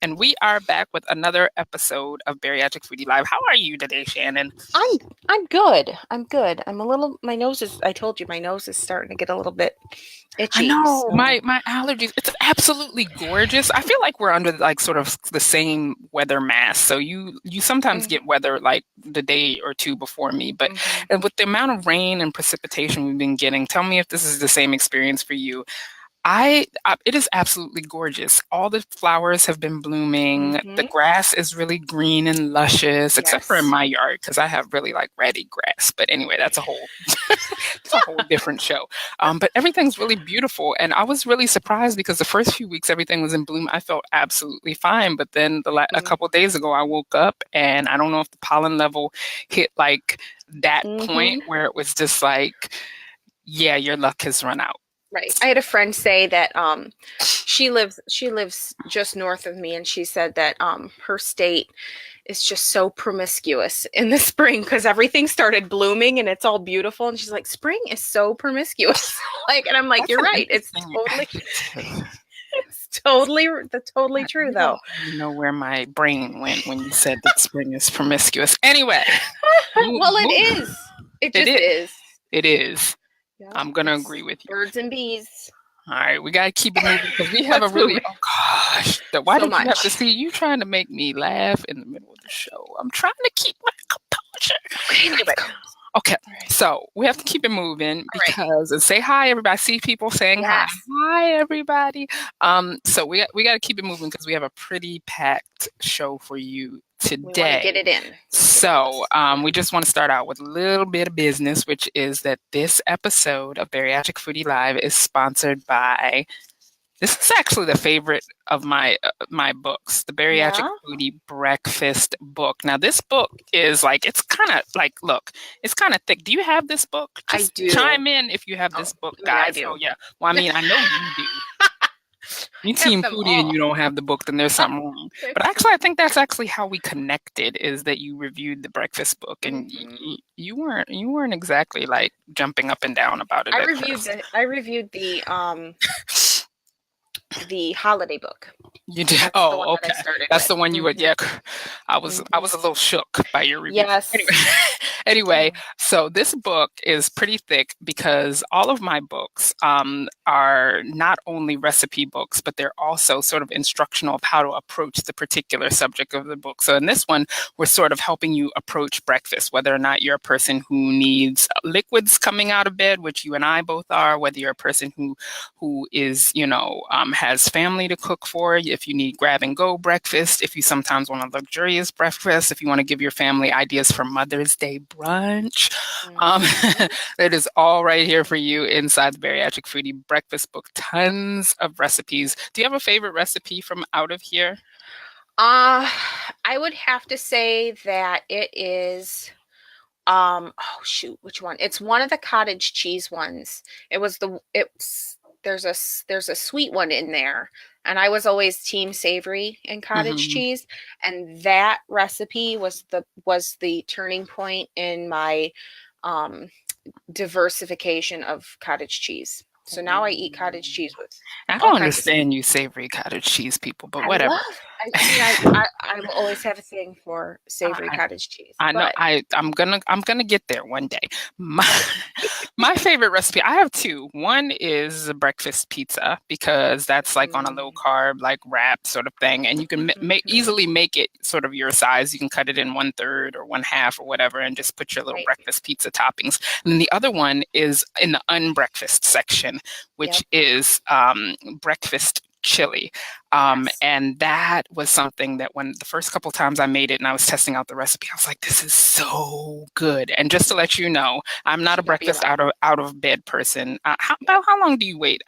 and we are back with another episode of Bariatric Foodie Live. How are you today, Shannon? I'm I'm good. I'm good. My nose is I told you my nose is starting to get a little bit I itchy. know So my allergies. It's absolutely gorgeous. I feel like we're under like sort of the same weather mass. So you sometimes mm, get weather like the day or two before me, but mhm. and with the amount of rain and precipitation we've been getting, tell me if this is the same experience for you. It is absolutely gorgeous. All the flowers have been blooming. The Mhm. grass is really green and luscious, except for in Yes. my yard because I have really like ratty grass. But anyway, that's a whole it's a whole different show. But everything's really beautiful, and I was really surprised because the first few weeks everything was in bloom. I felt absolutely fine, but then a Mm. couple days ago I woke up and I don't know if the pollen level hit like that point Mhm. where it was just like, yeah, your luck has run out. Right. I had a friend say that she lives just north of me, and she said that her state is just so promiscuous in the spring because everything started blooming and it's all beautiful, and she's like, spring is so promiscuous. Like, and I'm like, That's you're an right. It's interesting totally adjective. it's totally that's totally true You though. don't even know where my brain went when you said that spring is promiscuous. Anyway, move, Well, it move. is. It It just is. is. It is. Yeah, I'm gonna it's agree with you. birds and bees. All right, we gotta keep it moving because we have a Let's move really, it oh gosh, why so don't you have to much. see you trying to make me laugh in the middle of the show? I'm trying to keep my composure. Okay, let's Anyway, go. okay, All right. so we have to keep it moving All right. because and say hi, everybody. I see people saying hi. Yes. Hi, everybody. So we got to keep it moving because we have a pretty packed show for you We want to get today. it in. We want to get it in. So we just want to start out with a little bit of business, which is that this episode of Bariatric Foodie Live is sponsored by this is actually the favorite of my books, the Bariatric Yeah, Foodie Breakfast book. Now, this book is like it's kind of like look, it's kind of thick. Do you have this book? I Just do. chime in if you have Oh, this book, yeah, I guys. Oh do. yeah. Well, I mean, I know you do. You Have team them foodie and all. you don't have the book, then there's something wrong. But actually, I think that's actually how we connected is that you reviewed the breakfast book and Hmm. you weren't exactly like jumping up and down about it I at reviewed first. the holiday book. You did. That's the one Oh, that I okay. started That's with. the one you would. Hmm. Yeah, I Hmm. was a little shook by your review. Anyway, Yes. anyway, Oh. so this book is pretty thick because all of my books are not only recipe books, but they're also sort of instructional of how to approach the particular subject of the book. So in this one, we're sort of helping you approach breakfast, whether or not you're a person who needs liquids coming out of bed, which you and I both are, whether you're a person who is, has family to cook for, if you need grab and go breakfast, if you sometimes want a luxurious breakfast, if you want to give your family ideas for Mother's Day brunch. Um, Hmm. it is all right here for you inside the Bariatric Foodie Breakfast Book. Tons of recipes. Do you have a favorite recipe from out of here? Uh, I would have to say that it is oh shoot, which one? It's one of the cottage cheese ones. It's there's a sweet one in there, and I was always team savory in cottage Hmm. cheese, and that recipe was the turning point in my um diversification of cottage cheese. So now I eat cottage cheese with I all don't kinds of stuff. understand you savory cottage cheese people, but I whatever. love. I will always have a thing for savory I, cottage cheese, I know but I'm gonna get there one day. My my favorite recipe, I have two. One is a breakfast pizza because that's like on a low mm, carb, like wrap sort of thing, and you can mhm, easily make it sort of your size. You can cut it in one third or one half or whatever, and just put your little right. breakfast pizza toppings. And then the other one is in the unbreakfast section, which Yep. is breakfast chili. Yes. And that was something that when the first couple times I made it and I was testing out the recipe, I was like, this is so good. And just to let you know, I'm not a Should not be breakfast allowed. out of bed person. Yep. About how long do you wait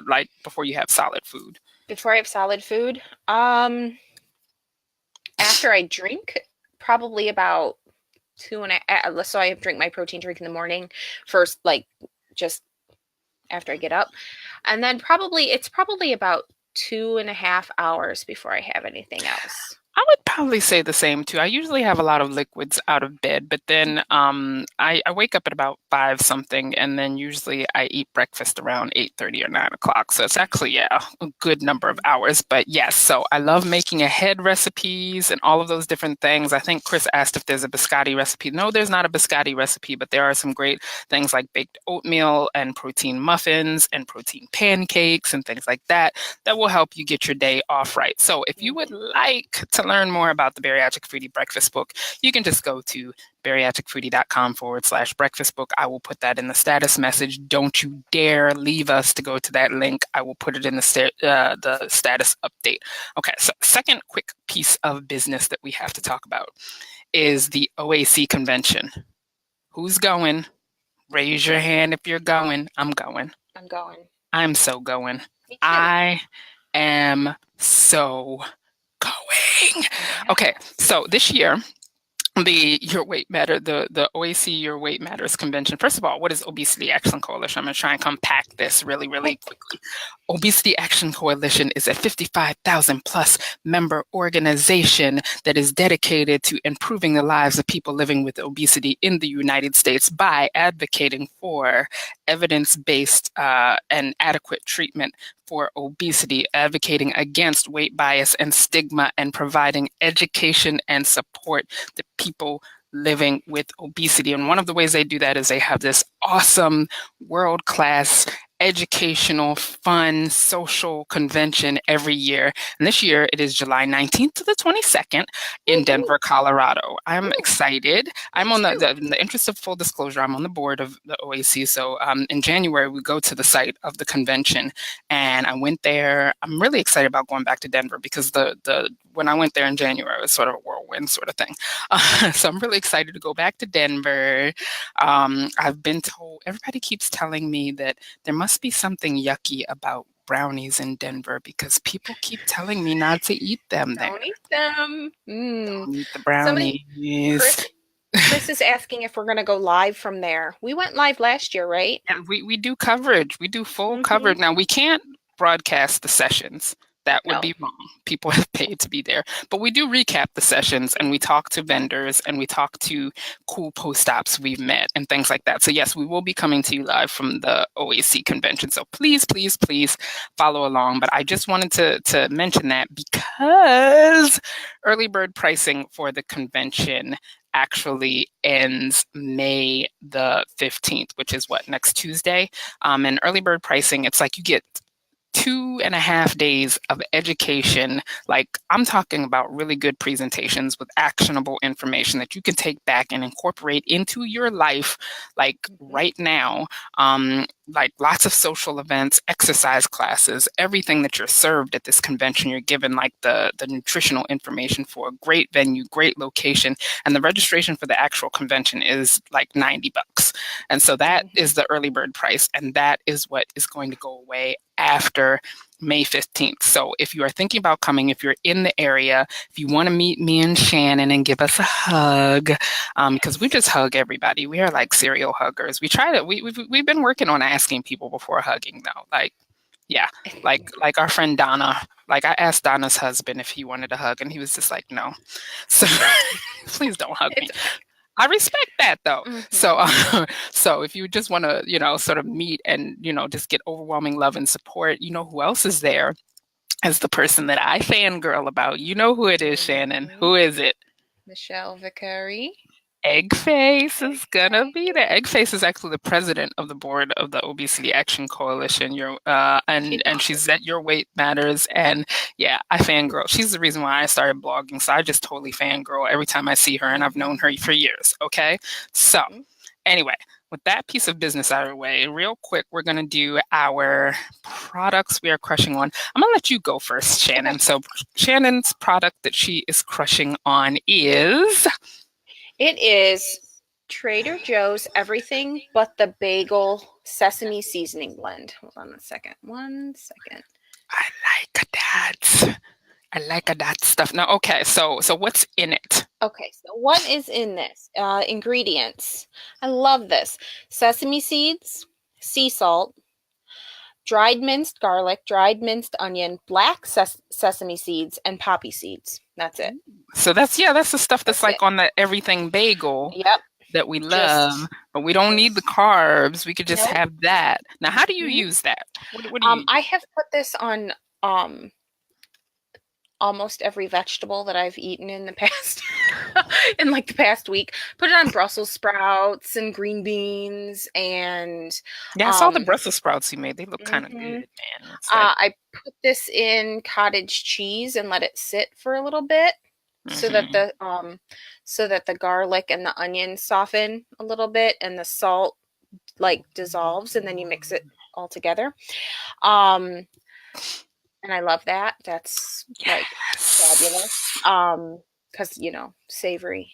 like before you have solid food? Before I have solid food, after I drink, probably about so I drink my protein drink in the morning first, like just after I get up, and then it's probably about 2.5 hours before I have anything else. I would probably say the same too. I usually have a lot of liquids out of bed, but then I wake up at about 5 something, and then usually I eat breakfast around 8:30 or 9 o'clock. So it's actually, yeah, a good number of hours. But yes, so I love making ahead recipes and all of those different things. I think Chris asked if there's a biscotti recipe. No, there's not a biscotti recipe, but there are some great things like baked oatmeal and protein muffins and protein pancakes and things like that that will help you get your day off right. So if you would like to learn more about the Bariatric Foodie Breakfast Book, you can just go to bariatricfoodie.com/breakfast book. I will put that in the status message. Don't you dare leave us to go to that link. I will put it in the status update. Okay, so second quick piece of business that we have to talk about is the OAC convention. Who's going? Raise your hand if you're going. I'm going. I'm going. I'm so going. Me too. I am so going. Okay, so this year, the Your Weight Matter, the OAC Your Weight Matters convention. First of all, what is Obesity Action Coalition? I'm going to try and compact this really, really quickly. Obesity Action Coalition is a 55,000 plus member organization that is dedicated to improving the lives of people living with obesity in the United States by advocating for evidence-based and adequate treatment for obesity, advocating against weight bias and stigma, and providing education and support to people living with obesity. And one of the ways they do that is they have this awesome world-class educational, fun, social convention every year. And this year it is July 19th to the 22nd in Denver, Colorado. I'm excited. I'm on in the interest of full disclosure, I'm on the board of the OAC. So in January, we go to the site of the convention, and I went there. I'm really excited about going back to Denver because when I went there in January, it was sort of a whirlwind sort of thing. So I'm really excited to go back to Denver. I've been told, everybody keeps telling me that there must be something yucky about brownies in Denver because people keep telling me not to eat them there. Don't eat them. Don't eat the brownies. Chris is asking if we're going to go live from there. We went live last year, right? Yeah, we do coverage. We do full coverage. Now, we can't broadcast the sessions. That would be wrong. People have paid to be there. But we do recap the sessions, and we talk to vendors, and we talk to cool post-ops we've met and things like that. So yes, we will be coming to you live from the OAC convention. So please, please, please follow along. But I just wanted to mention that because early bird pricing for the convention actually ends May the 15th, which is next Tuesday. And early bird pricing, it's like you get 2.5 days of education. Like, I'm talking about really good presentations with actionable information that you can take back and incorporate into your life, like right now. Like lots of social events, exercise classes, everything that you're served at this convention, you're given like the nutritional information for a great venue, great location, and the registration for the actual convention is like $90. And so that is the early bird price, and that is what is going to go away after May 15th. So if you are thinking about coming, if you're in the area, if you want to meet me and Shannon and give us a hug, because we just hug everybody. We are like serial huggers. We've been working on asking people before hugging though. Like, yeah, like our friend Donna. Like, I asked Donna's husband if he wanted a hug, and he was just like, no. So please don't hug me. I respect that though. So if you just want to, sort of meet and, just get overwhelming love and support, who else is there as the person that I fangirl about? You know who it is, Shannon. Who is it? Michelle Vicari. Eggface is gonna be there. Eggface is actually the president of the board of the Obesity Action Coalition. And she's at Your Weight Matters, and yeah, I fangirl. She's the reason why I started blogging. So I just totally fangirl every time I see her, and I've known her for years. Okay, so anyway, with that piece of business out of the way, real quick, we're gonna do our products we are crushing on. I'm gonna let you go first, Shannon. So Shannon's product that she is crushing on is. It is Trader Joe's Everything But the Bagel Sesame Seasoning Blend. Hold on a second. 1 second. I like that stuff. Now, okay, so what's in it? Okay, so what is in this? Ingredients. I love this. Sesame seeds, sea salt, dried minced garlic, dried minced onion, black sesame seeds, and poppy seeds. That's it. So that's the stuff that's That's it. like on the everything bagel Yep. that we love, Just, but we don't need the just carbs. We could just nope. have that. Now, how do you Mhm. use that? What do you I have put this on um almost every vegetable that I've eaten in the past, in like the past week. Put it on Brussels sprouts and green beans and Yeah, I saw the um Brussels sprouts you made. They look kind of good, mhm. man. It's like, I put this in cottage cheese and let it sit for a little bit so that hmm the garlic and the onion soften a little bit and the salt like dissolves and then you mix it all together. Um and I love that. That's like fabulous. yes. Because savory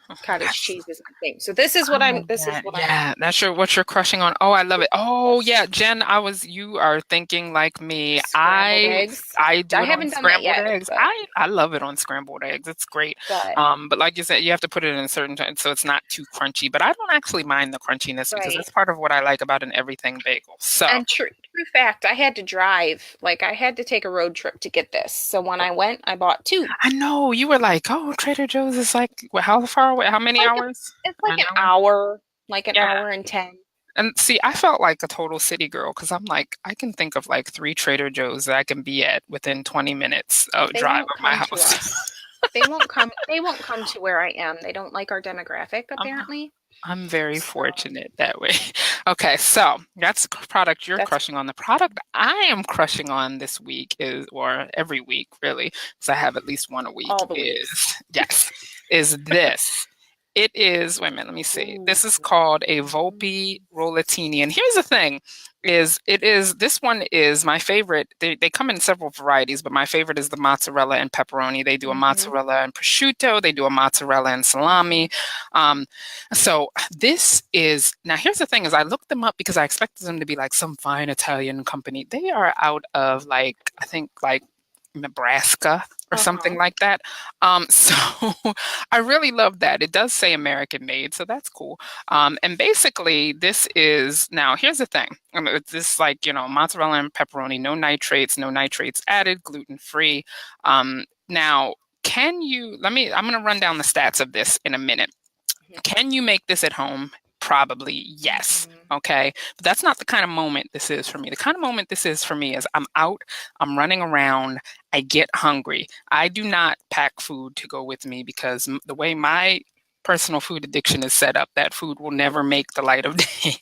Oh, cottage that's cheese is my thing. So this is I what I'm. love This is that. what I'm. Yeah, that's what you're crushing on. Oh, I love it. Oh, Yes. yeah, Jen, you are thinking like me. Scrambled eggs. I I do it on haven't done that scrambled yet, eggs. but I love it on scrambled eggs. It's great. but But like you said, you have to put it in a certain time so it's not too crunchy. But I don't actually mind the crunchiness because right. that's part of what I like about an everything bagel. So, And true fact, I had to drive. Like I had to take a road trip to get this. So when I went, I bought two. I know you were like, oh, Trader Joe's is like, how far away? How many Like hours? it's like An an hour? hour, like an Yeah. hour and 10. And see, I felt like a total city girl because I'm like, I can think of like three Trader Joe's that I can be at within 20 minutes of They drive won't of my come to house. us. They won't come to where I am. They don't like our demographic, I'm, apparently. I'm very So fortunate that way. Okay, so that's the product you're that's crushing on. The product I am crushing on this week is, or every week really, because I have at least one a week, all the weeks. is this. It is, wait a minute, let me see. Ooh. This is called a Volpe Rollatini. And here's the thing, this one is my favorite. They come in several varieties, but my favorite is the mozzarella and pepperoni. They do a Mm-hmm. mozzarella and prosciutto. They do a mozzarella and Mm-hmm. salami. Um, so this is, now here's the thing is I looked them up because I expected them to be like some fine Italian company. They are out of like, I think like Nebraska or something Uh-huh. like that. So I really love that. It does say American made, so that's cool. And basically, this is now. Here's the thing. It's this like mozzarella and pepperoni, no nitrates added, gluten free. Now, can you? Let me. I'm going to run down the stats of this in a minute. Can you make this at home? Probably yes. Mm-hmm. Okay. But that's not the kind of moment this is for me. The kind of moment this is for me is I'm out, I'm running around, I get hungry. I do not pack food to go with me because the way my personal food addiction is set up, that food will never make the light of day.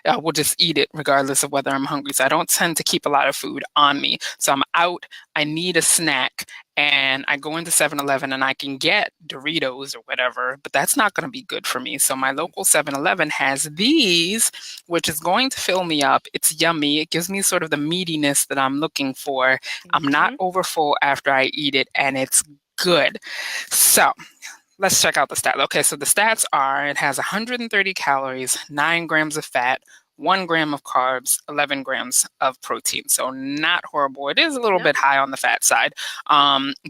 I will just eat it regardless of whether I'm hungry. So I don't tend to keep a lot of food on me. So I'm out, I need a snack, and I go into 7-Eleven and I can get Doritos or whatever, but that's not going to be good for me. So my local 7-Eleven has these, which is going to fill me up. It's yummy. It gives me sort of the meatiness that I'm looking for. I'm not Mm-hmm. overfull after I eat it, and it's good. So let's check out the stats. Okay, so the stats are it has 130 calories, 9 grams of fat, 1 gram of carbs, 11 grams of protein. So not horrible. It is a little No, bit high on the fat side.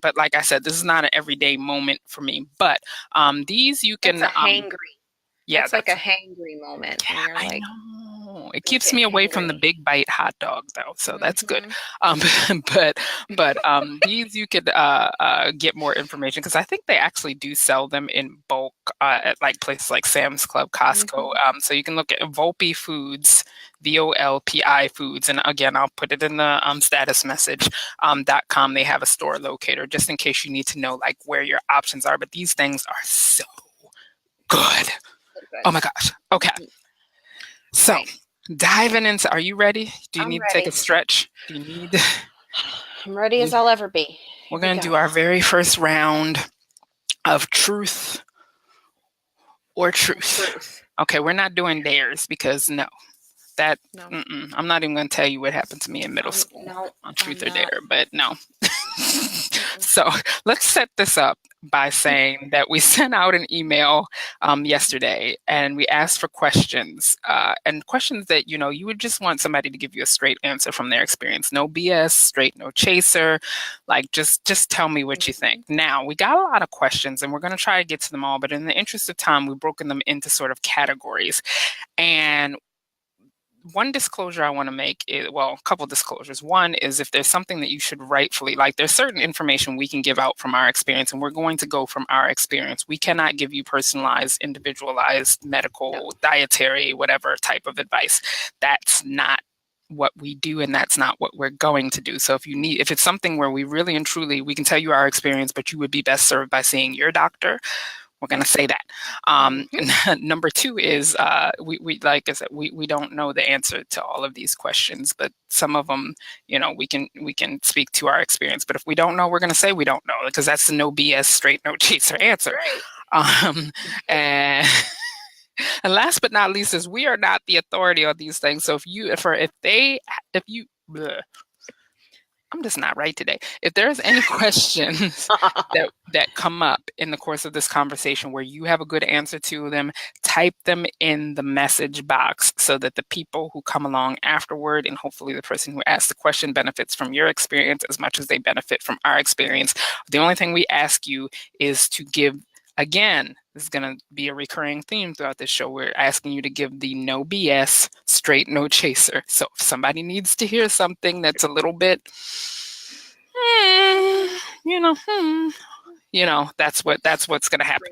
But like I said, this is not an everyday moment for me. But these you that's can, a hangry. yeah, That's like a that's hangry moment when you're I like, know. It I'm keeps me getting away from the hangry. big bite hot dog though, so that's good. Mm-hmm. Um, but these you could get more information because I think they actually do sell them in bulk at like places like Sam's Club, Costco. Mm-hmm. So you can look at Volpi Foods, VOLPI Foods, and again I'll put it in the status message .com. They have a store locator just in case you need to know like where your options are. But these things are so good. So good. Oh my gosh. Okay. All So, right. diving into, are you ready? Do you I'm need to take a ready. stretch? Do you need, I'm ready as we, I'll ever be. we're Here we going to go. do our very first round of truth or truth. Truth. Okay, we're not doing dares because no, that, No. I'm not even going to tell you what happened to me in middle school No, on I'm truth or not. dare, but no. Mm-mm. So let's set this up by saying that we sent out an email yesterday and we asked for questions and questions that you would just want somebody to give you a straight answer from their experience. No BS, straight, no chaser. Like just tell me what you think. Now we got a lot of questions and we're going to try to get to them all, but in the interest of time, we've broken them into sort of categories. And one disclosure I want to make is, well, a couple disclosures. One is if there's something that you should rightfully, like there's certain information we can give out from our experience, and we're going to go from our experience. We cannot give you personalized, individualized medical, dietary, whatever type of advice. That's not what we do, and that's not what we're going to do. So if it's something where we really and truly, we can tell you our experience, but you would be best served by seeing your doctor, we're going to say that. Number two is we like I said, we don't know the answer to all of these questions, but some of them, we can speak to our experience. But if we don't know, we're going to say we don't know, because that's the no BS, straight no chaser answer. Right. And and last but not least is we are not the authority on these things. So I'm just not right today. If there's any questions that come up in the course of this conversation where you have a good answer to them, type them in the message box so that the people who come along afterward, and hopefully the person who asked the question, benefits from your experience as much as they benefit from our experience. The only thing we ask you is to give, again, this is going to be a recurring theme throughout this show. We're asking you to give the no BS, straight no chaser. So if somebody needs to hear something that's a little bit, that's what's going to happen.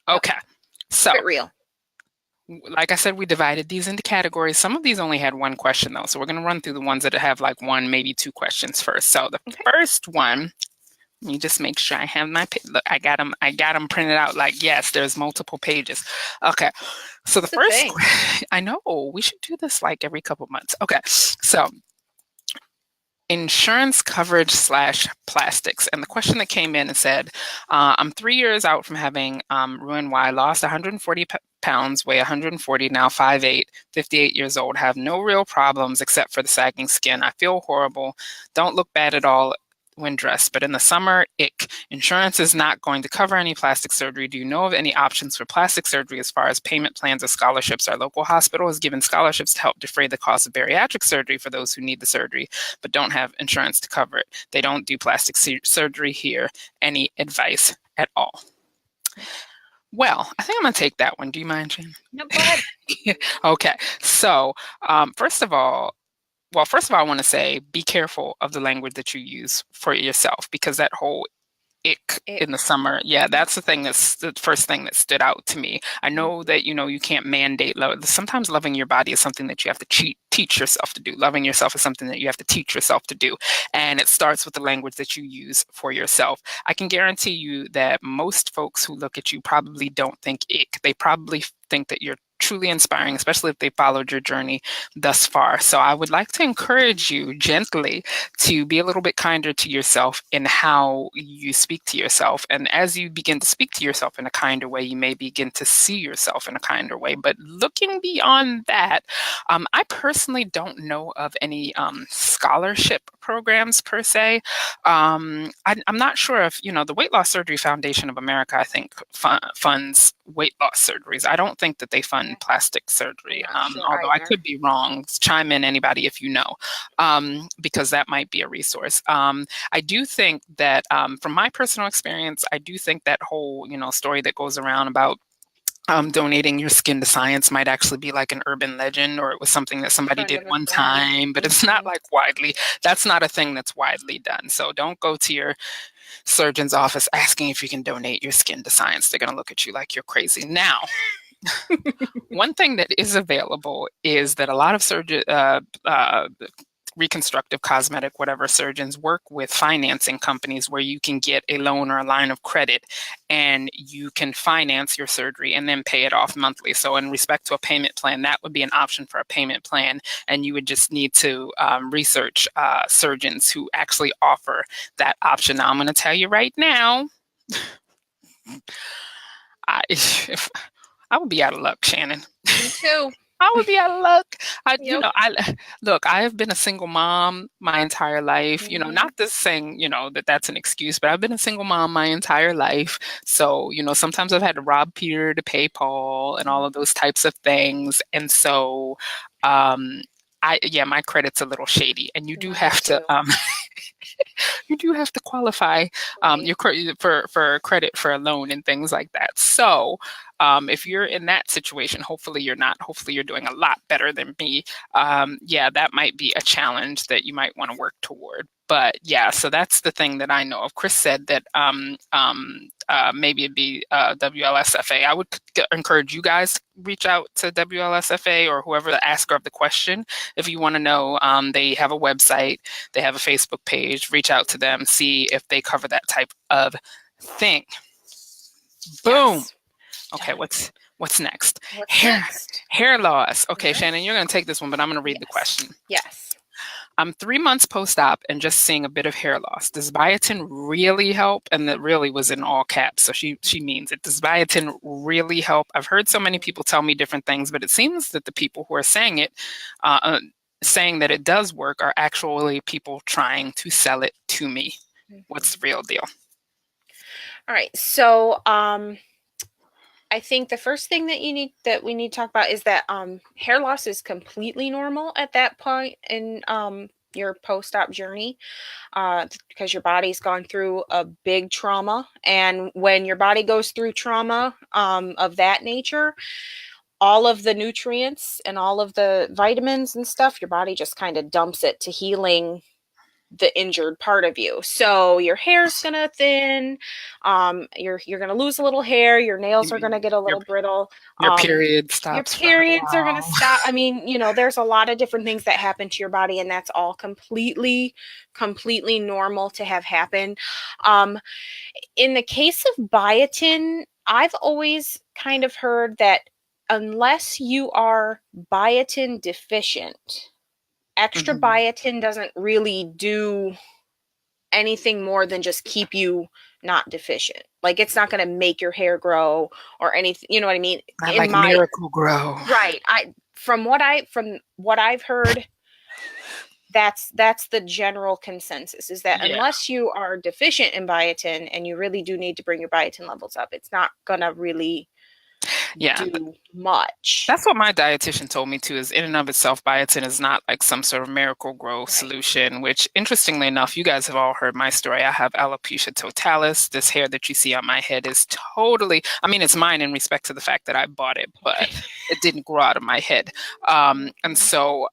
Okay. So, real. Like I said, we divided these into categories. Some of these only had one question though. So we're going to run through the ones that have like one, maybe two questions first. So the first one, let me just make sure I have look, I got them printed out. Like, yes, there's multiple pages. Okay. So the first, I know we should do this like every couple months. Okay. So insurance coverage / plastics. And the question that came in and said, I'm 3 years out from having Roux-en-Y, lost 140 pounds, weigh 140, now 5'8", 58 years old, have no real problems except for the sagging skin. I feel horrible, don't look bad at all when dressed, but in the summer, ick. Insurance is not going to cover any plastic surgery. Do you know of any options for plastic surgery as far as payment plans or scholarships? Our local hospital has given scholarships to help defray the cost of bariatric surgery for those who need the surgery, but don't have insurance to cover it. They don't do plastic surgery here. Any advice at all? Well, I think I'm going to take that one. Do you mind, Jen? No, go ahead. Okay. So, first of all, I want to say be careful of the language that you use for yourself, because that whole ick in the summer, that's the first thing that stood out to me. I know that, you can't mandate love. Sometimes loving your body is something that you have to teach yourself to do. Loving yourself is something that you have to teach yourself to do. And it starts with the language that you use for yourself. I can guarantee you that most folks who look at you probably don't think ick. They probably think that you're truly inspiring, especially if they followed your journey thus far. So I would like to encourage you gently to be a little bit kinder to yourself in how you speak to yourself. And as you begin to speak to yourself in a kinder way, you may begin to see yourself in a kinder way. But looking beyond that, I personally don't know of any scholarship programs per se. I'm not sure if, the Weight Loss Surgery Foundation of America, I think, funds weight loss surgeries. I don't think that they fund plastic surgery, although I could be wrong. Chime in, anybody, if you know, because that might be a resource. I do think that from my personal experience, I do think that whole, story that goes around about donating your skin to science might actually be like an urban legend, or it was something that somebody did one time, but it's not like that's not a thing that's widely done. So don't go to your surgeon's office asking if you can donate your skin to science. They're going to look at you like you're crazy. Now, one thing that is available is that a lot of reconstructive, cosmetic, whatever surgeons work with financing companies where you can get a loan or a line of credit and you can finance your surgery and then pay it off monthly. So in respect to a payment plan, that would be an option for a payment plan. And you would just need to research surgeons who actually offer that option. Now, I'm going to tell you right now, I would be out of luck, Shannon. Me too. I would be out of luck. I have been a single mom my entire life. Not this saying, that's an excuse, but I've been a single mom my entire life. So, sometimes I've had to rob Peter to pay Paul and all of those types of things. And so, my credit's a little shady, and you do have to. You do have to qualify Right. for credit for a loan and things like that. So if you're in that situation, hopefully you're not. Hopefully you're doing a lot better than me. Yeah, that might be a challenge that you might want to work toward. But yeah, so that's the thing that I know of. Chris said that maybe it'd be WLSFA. I would encourage you guys to reach out to WLSFA or whoever the asker of the question if you want to know. They have a website, they have a Facebook page. Reach out to them, see if they cover that type of thing. Boom. Yes. Okay, Done. what's next? What's Hair next? hair loss. Okay, Mhm. Shannon, you're going to take this one, but I'm going to read the Yes. question. Yes. I'm 3 months post-op and just seeing a bit of hair loss. Does biotin really help? And that really was in all caps, so she means it. Does biotin really help? I've heard so many people tell me different things, but it seems that the people who are saying it, saying that it does work, are actually people trying to sell it to me. What's Mhm. the real deal? All right. So, I think the first thing that we need to talk about is that hair loss is completely normal at that point in your post-op journey, because your body's gone through a big trauma, and when your body goes through trauma of that nature, all of the nutrients and all of the vitamins and stuff, your body just kind of dumps it to healing the injured part of you. So your hair's gonna thin, you're gonna lose a little hair, your nails are gonna get a Your little brittle, your um, period your stops for a periods are gonna while. stop. I mean, there's a lot of different things that happen to your body, and that's all completely normal to have happen. Um, in the case of biotin, I've always kind of heard that unless you are biotin deficient, extra Mhm. biotin doesn't really do anything more than just keep you not deficient. Like, it's not going to make your hair grow or anything, you know what I mean? Not In like my Miracle Grow. right, I from what I've heard, that's the general consensus, is that Yeah. unless you are deficient in biotin and you really do need to bring your biotin levels up, it's not going to really Yeah. do much. That's what my dietitian told me too, is in and of itself, biotin is not like some sort of miracle grow Right. solution, which interestingly enough, you guys have all heard my story. I have alopecia totalis. This hair that you see on my head is totally, I mean, it's mine in respect to the fact that I bought it, but it didn't grow out of my head. And Mhm. so,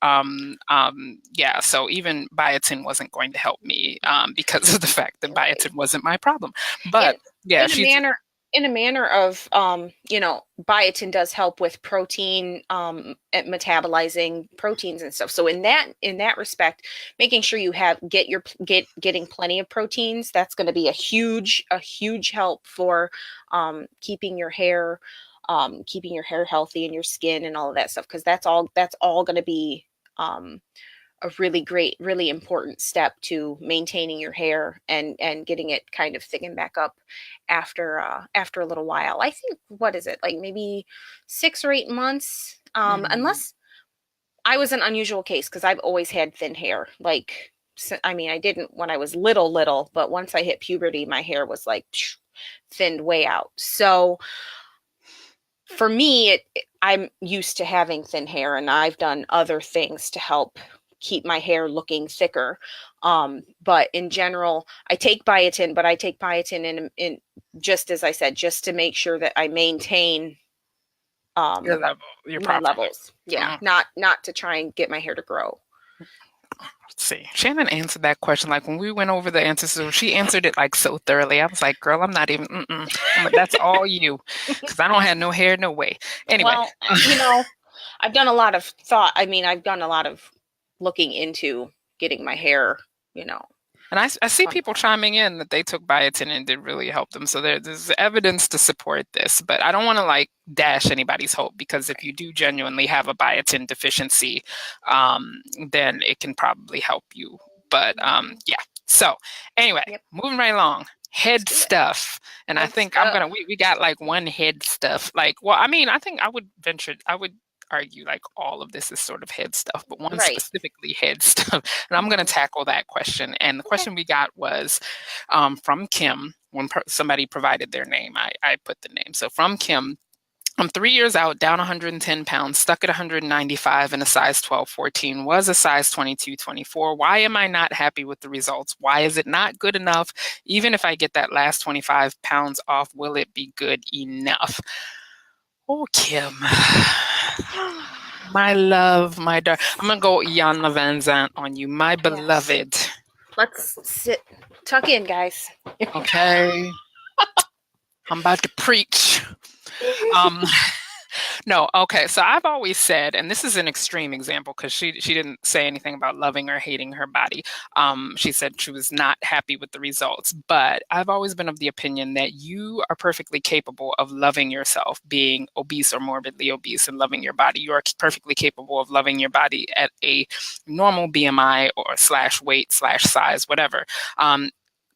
yeah, so even biotin wasn't going to help me because of the fact that Right. biotin wasn't my problem. in But yeah, in a she's, manner of biotin does help with protein, at metabolizing proteins and stuff. So in that respect, making sure you getting plenty of proteins, that's going to be a huge help for keeping your hair healthy and your skin and all of that stuff, because that's all going to be a really great, really important step to maintaining your hair and getting it kind of thickened back up after a little while. I think, what is it, like maybe 6 or 8 months? mhm, Unless I was an unusual case, because I've always had thin hair. Like, I mean, I didn't when I was little, but once I hit puberty, my hair was like thinned way out. So for me, I'm used to having thin hair, and I've done other things to help keep my hair looking thicker. But in general, I take biotin, but I take biotin in just as I said, just to make sure that I maintain your um, level, your my proper levels. Yeah, level. not to try and get my hair to grow. Let's see. Shannon answered that question like when we went over the answers. So she answered it like so thoroughly. I was like, "Girl, I'm not even. That's all you, because I don't have no hair, no way." Anyway, Well, I've done a lot of thought. I mean, I've done a lot of looking into getting my hair, you know, and I see on people point. chiming in that they took biotin and it did really help them. So there's evidence to support this, but I don't want to like dash anybody's hope, because if you Right. do genuinely have a biotin deficiency, then it can probably help you. But Mhm. yeah. So anyway, Yep. moving right along. Let's Head do it. stuff. And I Head think I'm gonna stuff. we got like one head stuff. Like, well, I mean, I think I would argue like all of this is sort of head stuff, but one Right. specifically head stuff. And I'm going to Mhm. tackle that question. And the Okay. question we got was from Kim. When somebody provided their name, I put the name. So from Kim, I'm 3 years out, down 110 pounds, stuck at 195 in a size 12, 14, was a size 22, 24. Why am I not happy with the results? Why is it not good enough? Even if I get that last 25 pounds off, will it be good enough? Oh, Kim, my love, my darling. I'm going to go Jan Van Zant on you, my Yes. beloved. Let's sit. Tuck in, guys. Okay. I'm about to preach. Um, No, okay. So I've always said, and this is an extreme example because she didn't say anything about loving or hating her body. She said she was not happy with the results. But I've always been of the opinion that you are perfectly capable of loving yourself, being obese or morbidly obese, and loving your body. You are perfectly capable of loving your body at a normal BMI or slash weight slash size, whatever.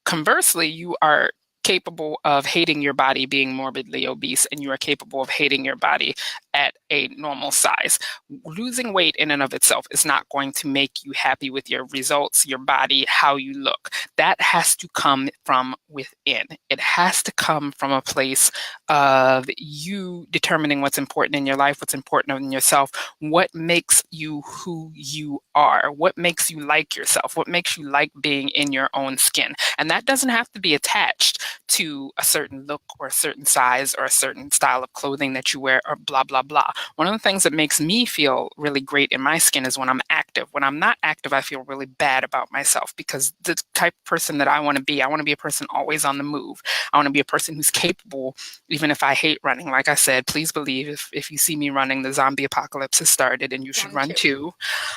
Conversely, you are capable of hating your body being morbidly obese, and you are capable of hating your body at a normal size. Losing weight in and of itself is not going to make you happy with your results, your body, how you look. That has to come from within. It has to come from a place of you determining what's important in your life, what's important in yourself, what makes you who you are, what makes you like yourself, what makes you like being in your own skin. And that doesn't have to be attached to a certain look or a certain size or a certain style of clothing that you wear or blah, blah, blah. One of the things that makes me feel really great in my skin is when I'm active. When I'm not active, I feel really bad about myself because the type of person that I want to be a person always on the move. I want to be a person who's capable, even if I hate running. Like I said, please believe if you see me running, the zombie apocalypse has started and you should One, run two. too.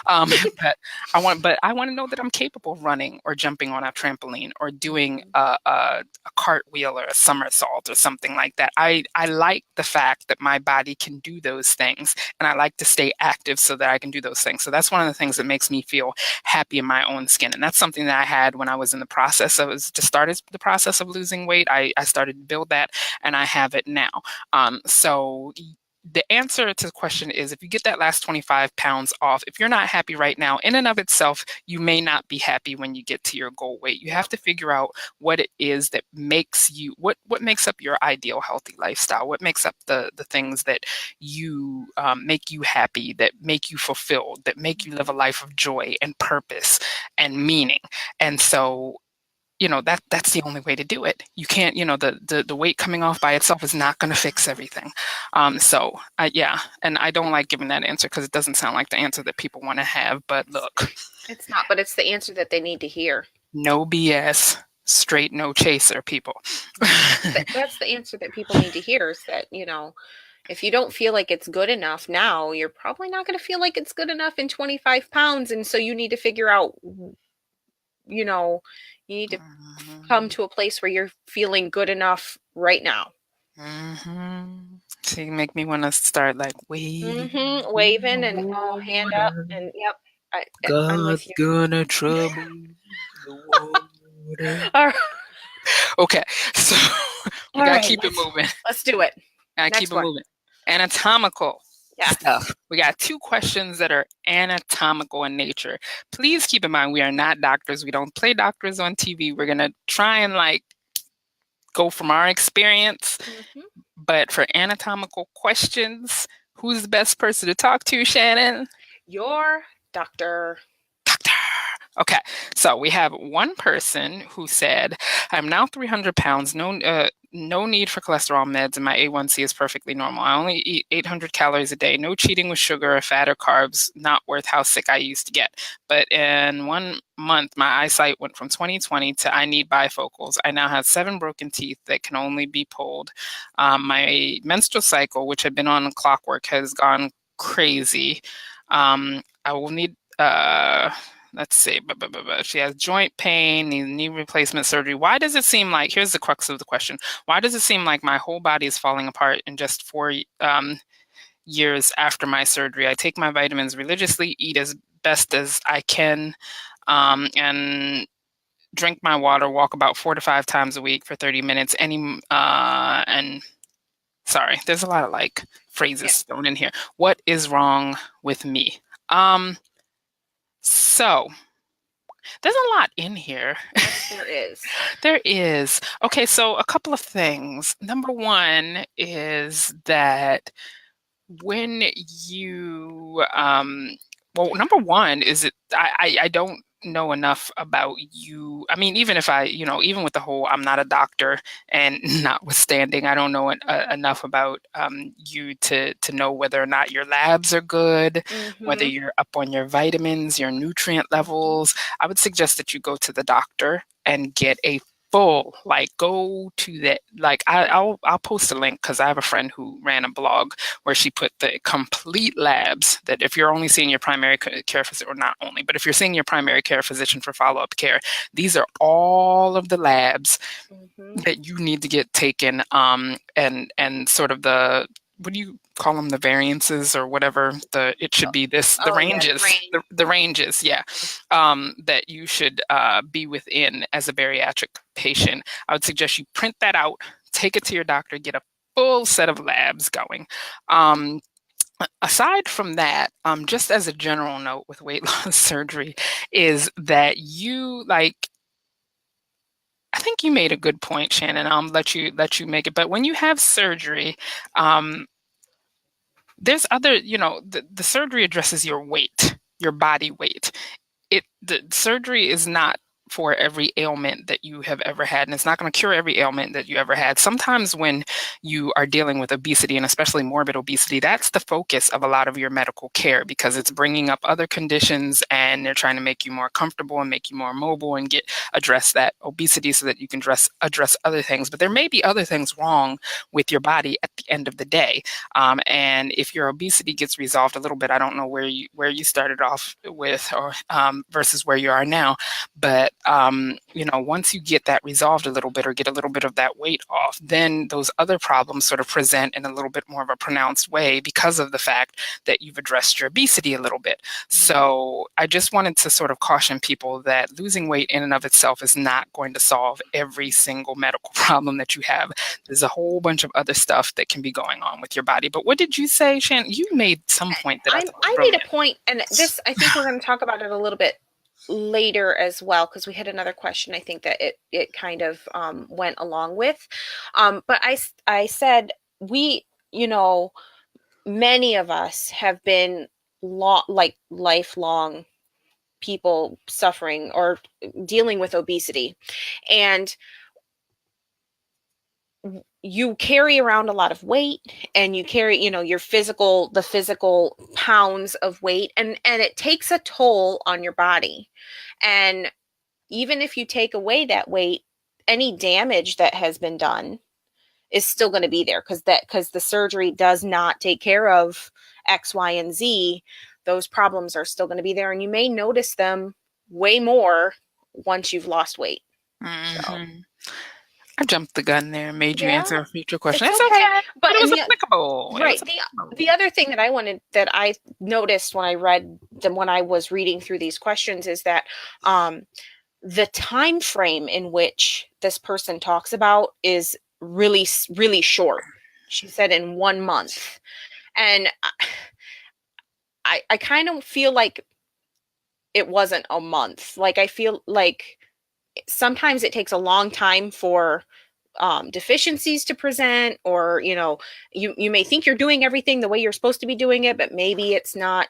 But I want to know that I'm capable of running or jumping on a trampoline or doing a cartwheel or a somersault or something like that. I like the fact that my body can do those things, and I like to stay active so that I can do those things. So that's one of the things that makes me feel happy in my own skin, and that's something that I had when I was in the process of just started the process of losing weight. I started to build that, and I have it now. So the answer to the question is if you get that last 25 pounds off, if you're not happy right now, in and of itself, you may not be happy when you get to your goal weight. You have to figure out what it is that makes you, what makes up your ideal healthy lifestyle, what makes up the things that you make you happy, that make you fulfilled, that make you live a life of joy and purpose and meaning. And so that's the only way to do it. You can't, the weight coming off by itself is not going to fix everything. Yeah, and I don't like giving that answer because it doesn't sound like the answer that people want to have. But look, It's not, but it's the answer that they need to hear. no BS, straight no chaser, people. That's the answer that people need to hear is that, if you don't feel like it's good enough now, you're probably not going to feel like it's good enough in 25 pounds. And so you need to figure out, you know, you need to come to a place where you're feeling good enough right now. So you make me want to start like waving Waving the and hand up. water. And yep, I'm with God's you. gonna trouble the water. All right. Okay, so we All gotta right. keep it moving. Let's do it. Gotta keep Next it one. moving. Anatomical Yes. stuff. We got two questions that are anatomical in nature. Please keep in mind we are not doctors. We don't play doctors on TV. We're gonna try and go from our experience. But for anatomical questions, who's the best person to talk to, Shannon? Your doctor. Doctor. Okay, so we have one person who said, I'm now 300 pounds, no need for cholesterol meds, and my A1C is perfectly normal. I only eat 800 calories a day, no cheating with sugar or fat or carbs, not worth how sick I used to get. But in 1 month, my eyesight went from 20/20 to I need bifocals. I now have 7 broken teeth that can only be pulled. My menstrual cycle, which had been on clockwork, has gone crazy. I will need let's see, she has joint pain, needs knee replacement surgery. Why does it seem like, here's the crux of the question, why does it seem like my whole body is falling apart in just 4 years after my surgery? I take my vitamins religiously, eat as best as I can, and drink my water, walk about 4 to 5 times a week for 30 minutes. And sorry, there's a lot of phrases thrown in here. What is wrong with me? So There's a lot in here. Yes, there is. There is. Okay, so a couple of things. Number one is that when you well, number one is I don't know enough about you. I mean, even if I, even with the whole I'm not a doctor and notwithstanding, I don't know enough about you to know whether or not your labs are good, whether Mm-hmm. you're up on your vitamins, your nutrient Mm-hmm. levels. I would suggest that you go to the doctor and get a full, like, go to that, like, I'll post a link because I have a friend who ran a blog where she put the complete labs, that if you're only seeing your primary care physician, or not only, but if you're seeing your primary care physician for follow-up care, these are all of the labs Mm-hmm. that you need to get taken, and sort of what do you call them, the variances or whatever, it should be the Oh yeah, the ranges, range. the ranges, yeah, that you should be within as a bariatric patient. I would suggest you print that out, take it to your doctor, get a full set of labs going. um, Aside from that, just as a general note with weight loss surgery, is that you, like, I think you made a good point, Shannon. I'll let you make it. But when you have surgery, um, there's other, the surgery addresses your weight, your body weight. The surgery is not for every ailment that you have ever had, and it's not going to cure every ailment that you ever had. Sometimes when you are dealing with obesity, and especially morbid obesity, that's the focus of a lot of your medical care, because it's bringing up other conditions and they're trying to make you more comfortable and make you more mobile and address that obesity so that you can address other things. But there may be other things wrong with your body at the end of the day. And if your obesity gets resolved a little bit, I don't know where you started off with, or versus where you are now, but once you get that resolved a little bit, or get a little bit of that weight off, then those other problems sort of present in a little bit more of a pronounced way because of the fact that you've addressed your obesity a little bit. So I just wanted to sort of caution people that losing weight in and of itself is not going to solve every single medical problem that you have. There's a whole bunch of other stuff that can be going on with your body. But what did you say, Shannon? You made some point that I thought was I made brilliant. a point, and this, I think we're going to talk about it a little bit later as well, because we had another question I think that it kind of went along with. But I said, we, many of us have been like lifelong people suffering or dealing with obesity, and you carry around a lot of weight, and you carry, your the physical pounds of weight, and it takes a toll on your body. And even if you take away that weight, any damage that has been done is still going to be there, because the surgery does not take care of X, Y, and Z. Those problems are still going to be there, and you may notice them way more once you've lost weight. So Hmm. I jumped the gun there and made you yeah, answer a future question. it's It's okay. okay, But but it was and applicable. It was right, the applicable. other thing that I noticed when I read them, when I was reading through these questions, is that um the time frame in which this person talks about is really, really short. She said in 1 month. And I kind of feel like it wasn't a month. Like, I feel like sometimes it takes a long time for deficiencies to present, or you may think you're doing everything the way you're supposed to be doing it, but maybe it's not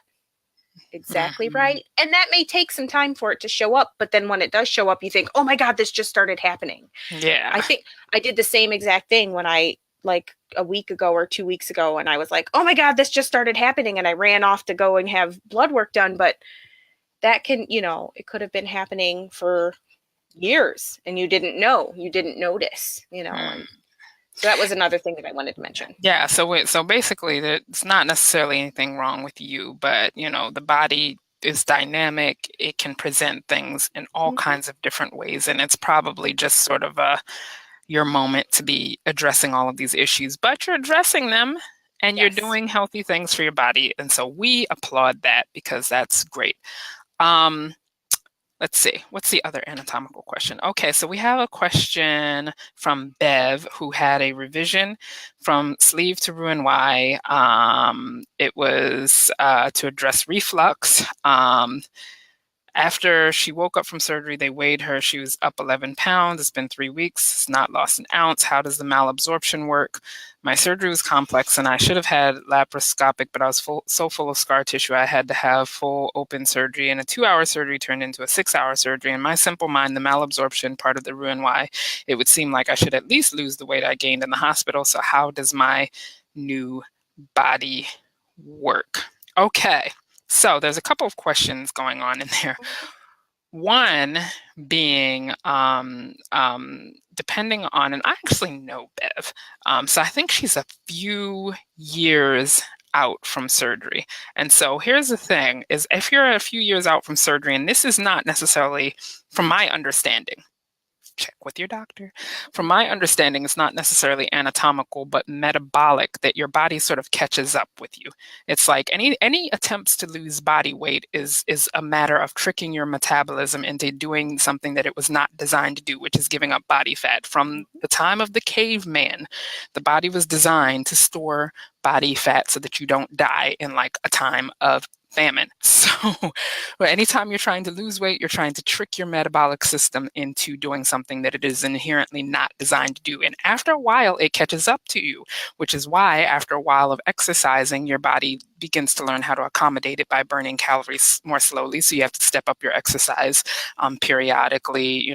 exactly Hmm. right, and that may take some time for it to show up. But then when it does show up, you think, oh my god, this just started happening. I Yeah. think I did the same exact thing when I, like, a week ago or 2 weeks ago, and I was like, oh my god, this just started happening, and I ran off to go and have blood work done. But that can, it could have been happening for years, and you didn't know, you didn't notice, Hmm. and so that was another thing that I wanted to mention. Yeah. So basically, it's not necessarily anything wrong with you, but the body is dynamic. It can present things in all Mm-hmm. kinds of different ways, and it's probably just sort of your moment to be addressing all of these issues, but you're addressing them and you're Yes. doing healthy things for your body. And so we applaud that because that's great. Um, let's see, what's the other anatomical question? Okay, so we have a question from Bev, who had a revision from sleeve to Roux-en-Y. It was to address reflux. After she woke up from surgery, they weighed her. She was up 11 pounds. It's been 3 weeks. It's not lost an ounce. How does the malabsorption work? My surgery was complex and I should have had laparoscopic, but I was so full of scar tissue, I had to have full open surgery. And a 2-hour surgery turned into a 6-hour surgery. In my simple mind, the malabsorption part of the Roux-en-Y, it would seem like I should at least lose the weight I gained in the hospital. So, how does my new body work? Okay. So there's a couple of questions going on in there. One being, depending on, and I actually know Bev, so I think she's a few years out from surgery. And so here's the thing, is if you're a few years out from surgery, and this is not necessarily, from my understanding, check with your doctor. From my understanding, it's not necessarily anatomical, but metabolic, that your body sort of catches up with you. It's like any attempts to lose body weight is a matter of tricking your metabolism into doing something that it was not designed to do, which is giving up body fat. From the time of the caveman, the body was designed to store body fat so that you don't die in like a time of famine. So anytime you're trying to lose weight, you're trying to trick your metabolic system into doing something that it is inherently not designed to do. And after a while, it catches up to you, which is why after a while of exercising, your body begins to learn how to accommodate it by burning calories more slowly. So you have to step up your exercise periodically.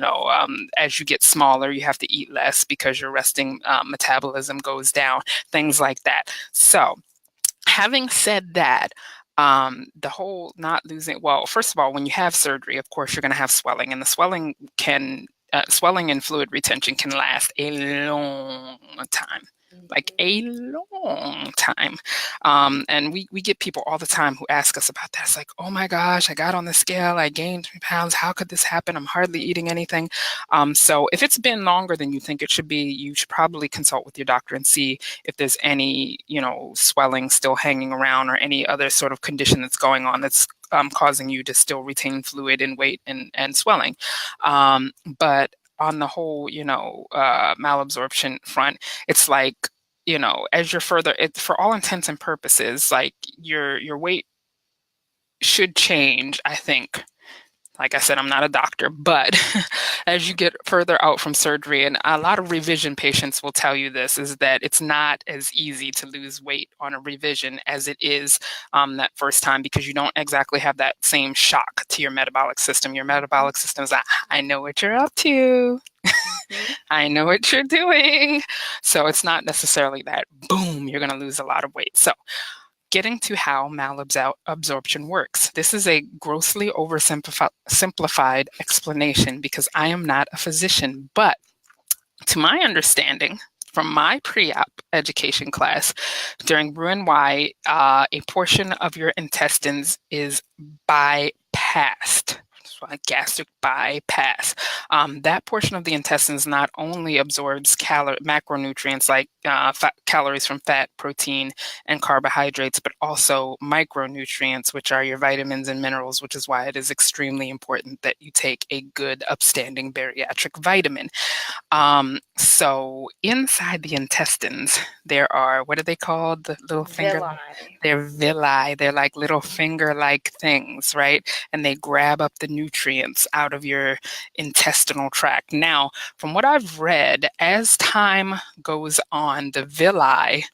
As you get smaller, you have to eat less because your resting metabolism goes down, things like that. So having said that, the whole not losing, well, first of all, when you have surgery, of course, you're going to have swelling, and the swelling and fluid retention can last a long time. Like a long time. And we get people all the time who ask us about that. It's like, oh my gosh, I got on the scale, I gained 3 pounds. How could this happen? I'm hardly eating anything. So if it's been longer than you think it should be, you should probably consult with your doctor and see if there's any, swelling still hanging around or any other sort of condition that's going on that's causing you to still retain fluid and weight and swelling. But on the whole, malabsorption front, it's like, as you're further, for all intents and purposes, like your weight should change, I think. Like I said, I'm not a doctor, but as you get further out from surgery, and a lot of revision patients will tell you this, is that it's not as easy to lose weight on a revision as it is that first time, because you don't exactly have that same shock to your metabolic system. Your metabolic system is like, I know what you're up to. I know what you're doing. So it's not necessarily that, boom, you're going to lose a lot of weight. So getting to how malabsorption works. This is a grossly oversimplified explanation because I am not a physician, but to my understanding, from my pre-op education class, during Roux-en-Y, a portion of your intestines is bypassed. A gastric bypass. That portion of the intestines not only absorbs macronutrients like calories from fat, protein, and carbohydrates, but also micronutrients, which are your vitamins and minerals, which is why it is extremely important that you take a good, upstanding bariatric vitamin. So inside the intestines, there are, what are they called? The little finger? Villi. They're villi. They're like little finger-like things, right? And they grab up the nutrients out of your intestinal tract. Now, from what I've read, as time goes on, the villi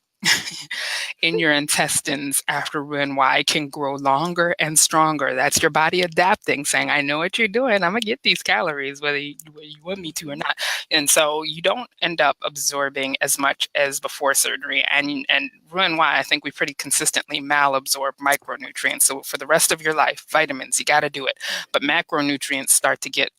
in your intestines after Roux-en-Y can grow longer and stronger. That's your body adapting, saying, I know what you're doing. I'm going to get these calories, whether you want me to or not. And so you don't end up absorbing as much as before surgery. And Roux-en-Y, I think we pretty consistently malabsorb micronutrients. So for the rest of your life, vitamins, you got to do it. But macronutrients start to get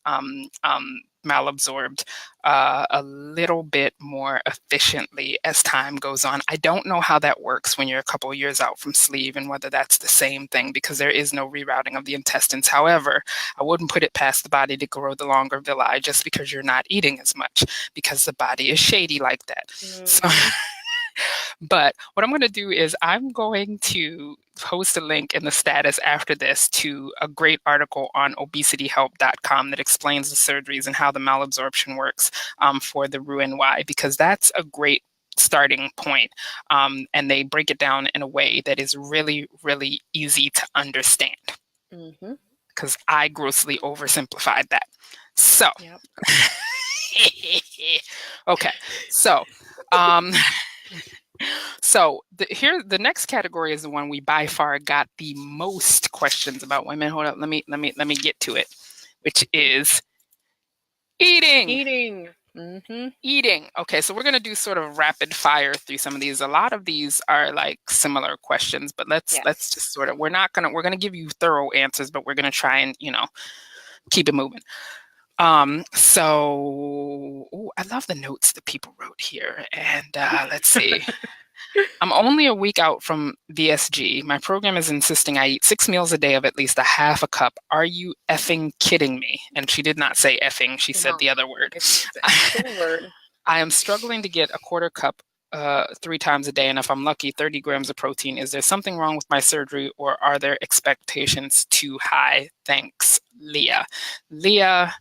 malabsorbed a little bit more efficiently as time goes on. I don't know how that works when you're a couple of years out from sleeve and whether that's the same thing, because there is no rerouting of the intestines. However, I wouldn't put it past the body to grow the longer villi just because you're not eating as much, because the body is shady like that. So but what I'm going to do is I'm going to post a link in the status after this to a great article on obesityhelp.com that explains the surgeries and how the malabsorption works for the Roux-en-Y, because that's a great starting point. And they break it down in a way that is really, really easy to understand. Mm-hmm. because I grossly oversimplified that. So, Yep. okay. So, um, the next category is the one we by far got the most questions about. Wait a minute, hold up. Let me get to it, which is eating. Eating. Mm-hmm. Eating. Okay, so we're going to do sort of rapid fire through some of these. A lot of these are like similar questions, but let's Yes. just sort of we're going to give you thorough answers, but we're going to try and, keep it moving. So I love the notes that people wrote here. And let's see. I'm only a week out from VSG. My program is insisting I eat 6 meals a day of at least a half a cup. Are you effing kidding me? And she did not say effing. She said No, the other word. it's an actual word. I am struggling to get a quarter cup 3 times a day, and if I'm lucky, 30 grams of protein. Is there something wrong with my surgery, or are their expectations too high? Thanks, Leah. Leah,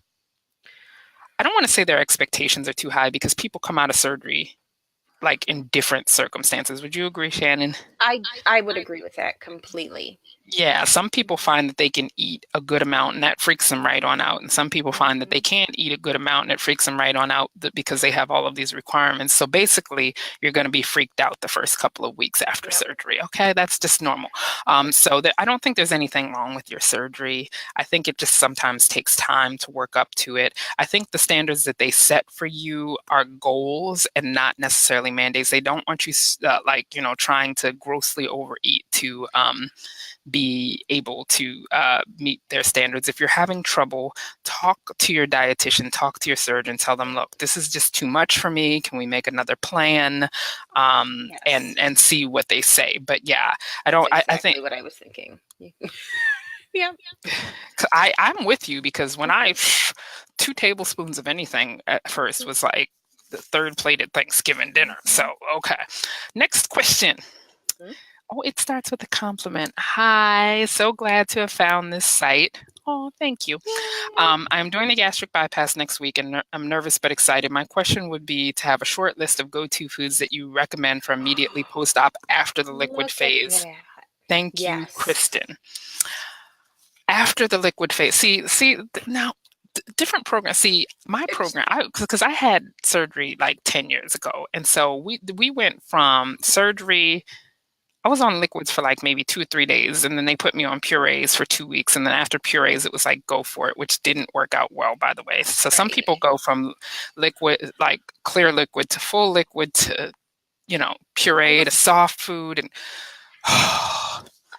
I don't want to say their expectations are too high because people come out of surgery like in different circumstances. Would you agree, Shannon? I would agree with that completely. Yeah, some people find that they can eat a good amount and that freaks them right on out. And some people find that they can't eat a good amount and it freaks them right on out because they have all of these requirements. So basically, you're going to be freaked out the first couple of weeks after surgery. Okay, that's just normal. I don't think there's anything wrong with your surgery. I think it just sometimes takes time to work up to it. I think the standards that they set for you are goals and not necessarily mandates. They don't want you trying to grossly overeat to be able to meet their standards. If you're having trouble, talk to your dietitian, talk to your surgeon, tell them, look, this is just too much for me. Can we make another plan? Yes. And see what they say. But yeah, That's I exactly think what I was thinking. Yeah. I'm with you because when 2 tablespoons of anything at first was like the third plate at Thanksgiving dinner. So, okay. Next question. Oh, it starts with a compliment. Hi, so glad to have found this site. Oh, thank you. I'm doing a gastric bypass next week and I'm nervous but excited. My question would be to have a short list of go-to foods that you recommend for immediately post-op after the liquid Look at phase. that. Thank you, Yes. Kristen. After the liquid phase, now different programs. See, my program, because I had surgery like 10 years ago, and so we went from surgery. I was on liquids for like maybe 2 or 3 days, and then they put me on purees for 2 weeks, and then after purees, it was like go for it, which didn't work out well, by the way. So some people go from liquid, like clear liquid, to full liquid to puree to soft food, and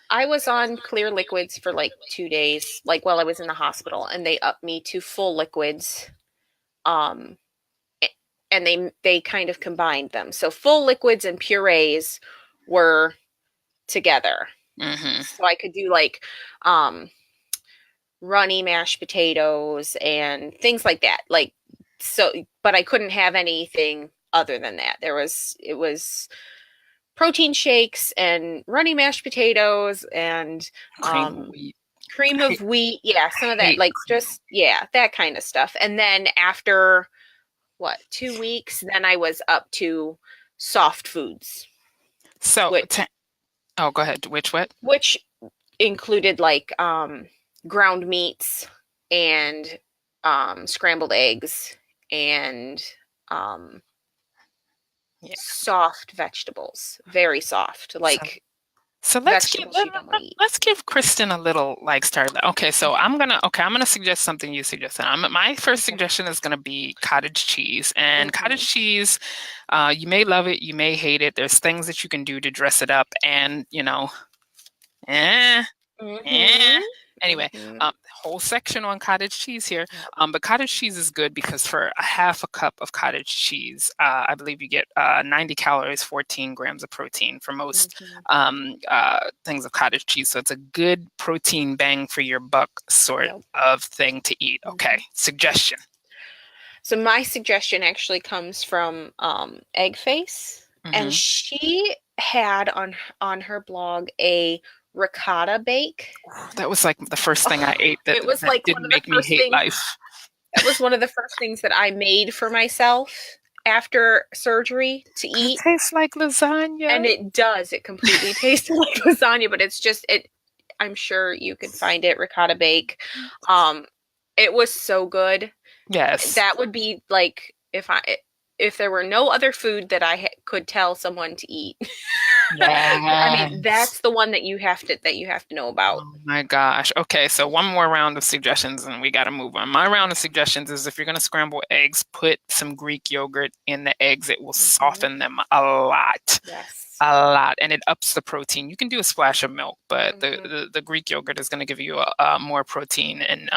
I was on clear liquids for like 2 days, like while I was in the hospital, and they upped me to full liquids. And they kind of combined them. So full liquids and purees were together. So I could do like runny mashed potatoes and things like that. But I couldn't have anything other than that. It was protein shakes and runny mashed potatoes and cream of wheat. Yeah, some of that, that kind of stuff. And then after 2 weeks, then I was up to soft foods. So, go ahead. Which included like ground meats and scrambled eggs and soft vegetables, very soft, like. So let's give Kristen a little start. Okay, so I'm gonna suggest something you suggested. My first suggestion is gonna be cottage cheese. And cottage cheese, you may love it, you may hate it. There's things that you can do to dress it up, and Anyway, whole section on cottage cheese here. But cottage cheese is good because for a half a cup of cottage cheese, I believe you get 90 calories, 14 grams of protein for most things of cottage cheese. So it's a good protein bang for your buck sort of thing to eat. Okay, suggestion. So my suggestion actually comes from Egg Face, and she had on her blog a ricotta bake. That was like the first thing I ate that, it was like didn't make me hate life. That was one of the first things that I made for myself after surgery to eat. It tastes like lasagna. And it does. It completely tastes like lasagna, but it's just I'm sure you can find it, ricotta bake. Um, it was so good. Yes. That would be like if there were no other food that could tell someone to eat. I mean, Yes. that's the one that you have to know about. Oh my gosh. Okay, so one more round of suggestions and we got to move on. My round of suggestions is if you're going to scramble eggs, put some Greek yogurt in the eggs. It will Hmm. soften them a lot. Yes. A lot, and it ups the protein. You can do a splash of milk, but Hmm. the Greek yogurt is going to give you more protein and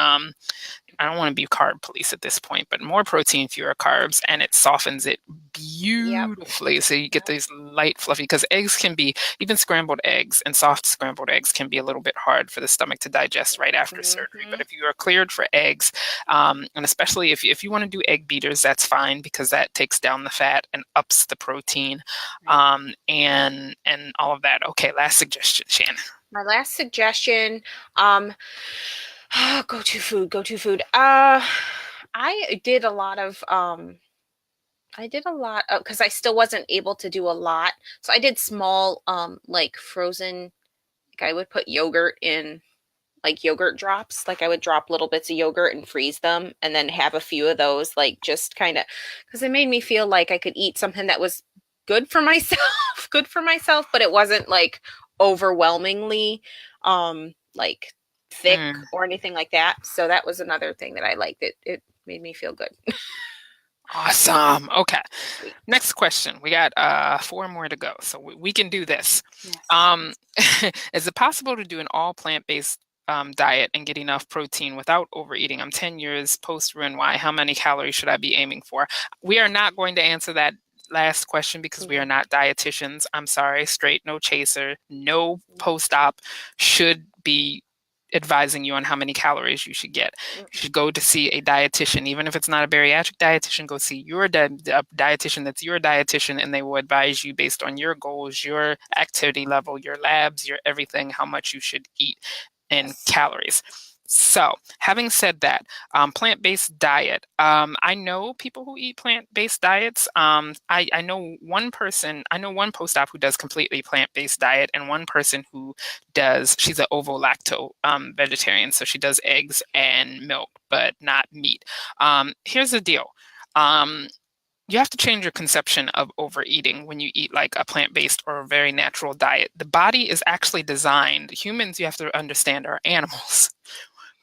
I don't want to be carb police at this point, but more protein, fewer carbs, and it softens it Yep. beautifully. So you get Yep. these light, fluffy, because eggs can be, even scrambled eggs and soft scrambled eggs can be a little bit hard for the stomach to digest right after surgery. But Hmm. if you are cleared for eggs, and especially if you want to do egg beaters, that's fine because that takes down the fat and ups the protein, Right. and all of that. Okay, last suggestion, Shannon. My last suggestion, go to food, go to food. I did a lot of because I still wasn't able to do a lot. So I did small like frozen, like I would put yogurt in like yogurt drops. Like I would drop little bits of yogurt and freeze them and then have a few of those, like just kind of because it made me feel like I could eat something that was good for myself, good for myself, but it wasn't like overwhelmingly like thick Mm. or anything like that. So that was another thing that I liked. It made me feel good. Awesome. Okay. Sweet. Next question. We got four more to go, so we can do this. Yes. Um, is it possible to do an all plant-based diet and get enough protein without overeating? I'm 10 years post Roux-en-Y. How many calories should I be aiming for? We are not going to answer that last question because we are Mhm. not dietitians. I'm sorry, straight no chaser, no post-op should be advising you on how many calories you should get. Mm. You should go to see a dietitian, even if it's not a bariatric dietitian. Go see your dietitian that's your dietitian, and they will advise you based on your goals, your activity level, your labs, your everything, how much you should eat in Yes. calories. So, having said that, plant-based diet. I know people who eat plant-based diets. I know one person, I know one post-op who does completely plant-based diet, and one person who does, she's an ovo-lacto vegetarian, so she does eggs and milk, but not meat. Here's the deal. Um, you have to change your conception of overeating when you eat like a plant-based or a very natural diet. The body is actually designed, humans, you have to understand, are animals.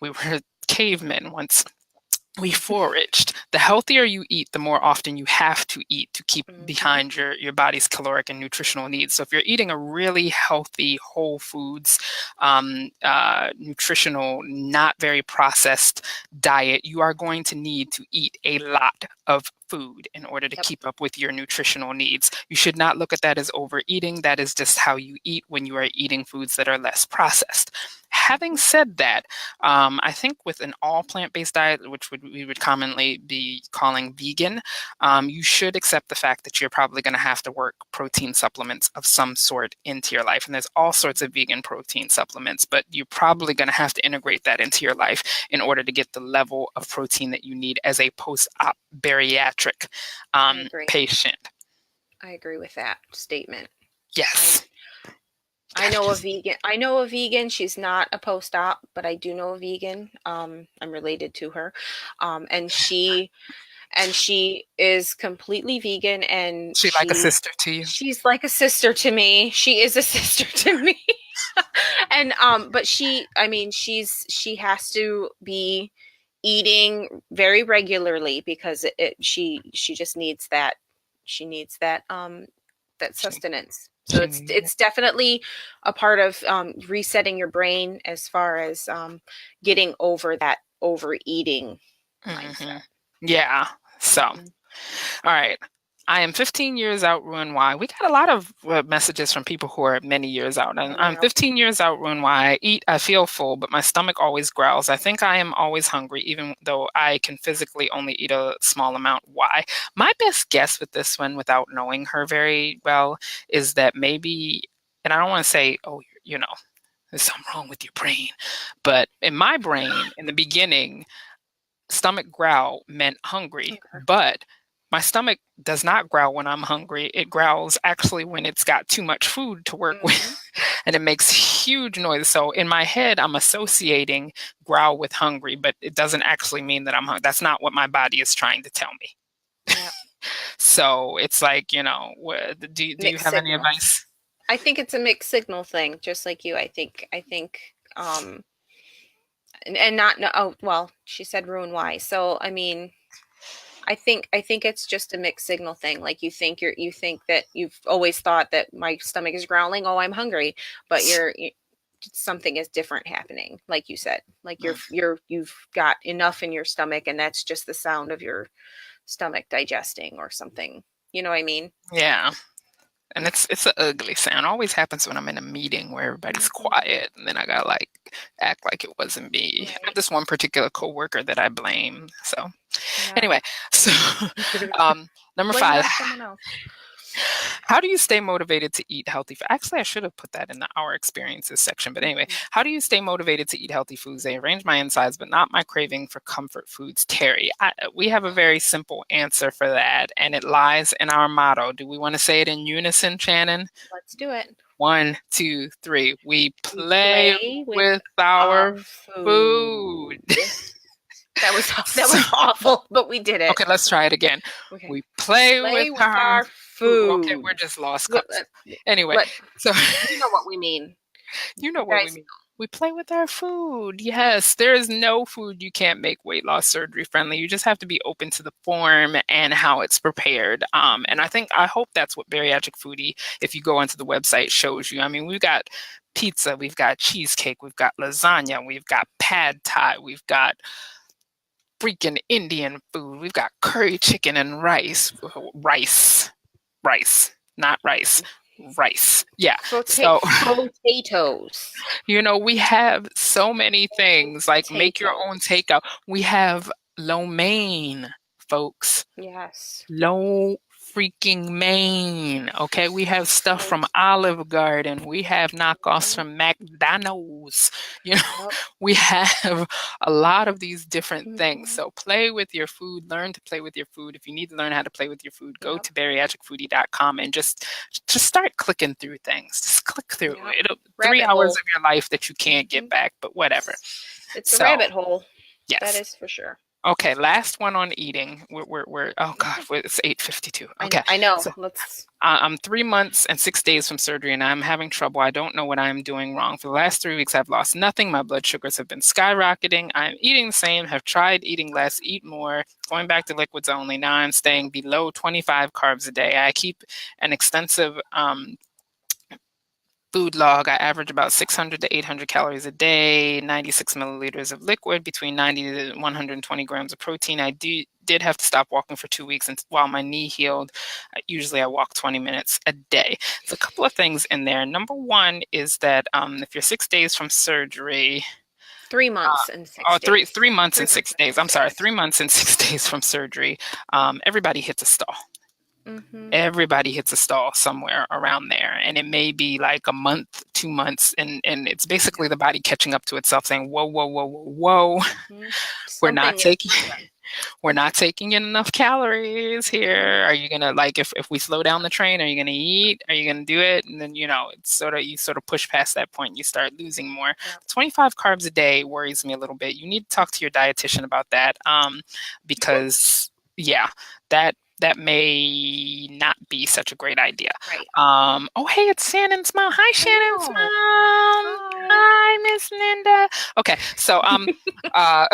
We were cavemen once. We foraged. The healthier you eat, the more often you have to eat to keep Hmm. behind your body's caloric and nutritional needs. So if you're eating a really healthy, whole foods, nutritional, not very processed diet, you are going to need to eat a lot of food in order to Yep. keep up with your nutritional needs. You should not look at that as overeating. That is just how you eat when you are eating foods that are less processed. Having Hmm. said that, I think with an all plant-based diet, which we would commonly be calling vegan, you should accept the fact that you're probably going to have to work protein supplements of some sort into your life. And there's all sorts of vegan protein supplements, but you're probably going to have to integrate that into your life in order to get the level of protein that you need as a post-op bariatric I agree. patient. I agree with that statement. I Yes. I know a vegan. I know a vegan. She's not a post-op, but I do know a vegan. I'm related to her, and she is completely vegan, and She like a sister to you? she's like a sister to me. She is a sister to me, and but I mean, she has to be eating very regularly because she just needs that. She needs that She, sustenance. So she it's needs it. it's definitely a part of resetting your brain as far as getting over that overeating Hmm. mindset. Yeah. So. Hmm. All right. I am 15 years out, Roux-en-Y. We got a lot of messages from people who are many years out. And Many I'm out. 15 years out, Roux-en-Y. I eat, I feel full, but my stomach always growls. I think I am always hungry, even though I can physically only eat a small amount. Why? My best guess with this one, without knowing her very well, is that maybe, and I don't want to say, oh, there's something wrong with your brain. But in my brain, in the beginning, stomach growl meant hungry, Okay. but my stomach does not growl when I'm hungry. It growls actually when it's got too much food to work with, Mm-hmm. and it makes huge noise. So in my head, I'm associating growl with hungry, but it doesn't actually mean that I'm hungry. That's not what my body is trying to tell me. Yeah. So it's like, do you Mixed have any signals. advice? I think it's a mixed signal thing, just like you. I think and not no oh well, she said ruin why. So I mean, I think it's just a mixed signal thing. Like you think that you've always thought that my stomach is growling, oh, I'm hungry, but something is different happening, like you said. Like you've got enough in your stomach and that's just the sound of your stomach digesting or something. You know what I mean? Yeah. And Yeah. it's an ugly sound. It always happens when I'm in a meeting where everybody's Mhm. quiet, and then I gotta like act like it wasn't me. I have Right. this one particular coworker that I blame. So Yeah. anyway, so number Blame it five, on someone else. how do you stay motivated to eat healthy food? Actually, I should have put that in the our experiences section. But anyway, Mhm. how do you stay motivated to eat healthy foods? They arrange my insides, but not my craving for comfort foods. Terry, we have a very simple answer for that, and it lies in our motto. Do we want to say it in unison, Shannon? Let's do it. One, two, three. We We play play with with our our food. food. That was that So, was awful, but we did it. okay, let's try it again. Okay. We play with Play with our our food. Okay, we're food. just lost Let, cause. let, Anyway, let so you know what we mean. you know You what we guys mean. We play with our food. Yes, there is no food you can't make weight loss surgery friendly. You just have to be open to the form and how it's prepared. And I hope that's what Bariatric Foodie, if you go onto the website, shows you. I mean, we've got pizza, we've got cheesecake, we've got lasagna, we've got pad thai, we've got freaking Indian food, we've got curry chicken and rice, not rice, rice. Yeah. So potatoes. we have so many things like make your own Potatoes. takeout. We have lo mein, folks. Yes. Lo freaking mein. Okay, we have stuff from Olive Garden. We have knockoffs Mhm. from McDonald's. You know, Yep. we have a lot of these different things. Mhm. So play with your food, learn to play with your food. If you need to learn how to play with your food, go Yep. to bariatricfoodie.com and just start clicking through things. Just click through Yep. it. Rabbit 3 hours hole. of your life that you can't get Mhm. back, but whatever. It's a So rabbit hole. That yes. is for sure. Okay, last one on eating. We're oh God, it's 8:52. Okay, I know. so Let's. I'm 3 months and 6 days from surgery, and I'm having trouble. I don't know what I'm doing wrong. For the last 3 weeks, I've lost nothing. My blood sugars have been skyrocketing. I'm eating the same. Have tried eating less, eat more, going back to liquids only. Now I'm staying below 25 carbs a day. I keep an extensive food log. I average about 600 to 800 calories a day, 96 milliliters of liquid, between 90 to 120 grams of protein. I did have to stop walking for 2 weeks while my knee healed. Usually I walk 20 minutes a day. So a couple of things in there. Number one is that if you're 6 days from surgery, 3 months and oh, six three days. three months Three and months six and days. six I'm sorry, days. 3 months and 6 days from surgery. Everybody hits a stall. Mm-hmm. Everybody hits a stall somewhere around there, and it may be like a month, 2 months, and it's basically the body catching up to itself, saying, "Whoa, whoa, whoa, whoa, whoa, Mm-hmm. we're not Something is taking." not done. We're not taking in enough calories here. Are you gonna like if we slow down the train, are you gonna eat? Are you gonna do it? And then it's you sort of push past that point, you start losing more. Yeah. 25 carbs a day worries me a little bit. You need to talk to your dietitian about that. Because yeah, that may not be such a great idea. Right. Oh hey, it's Shannon's mom. Hi I Shannon's know. mom. Hi. Hi, Miss Linda. Okay, so uh,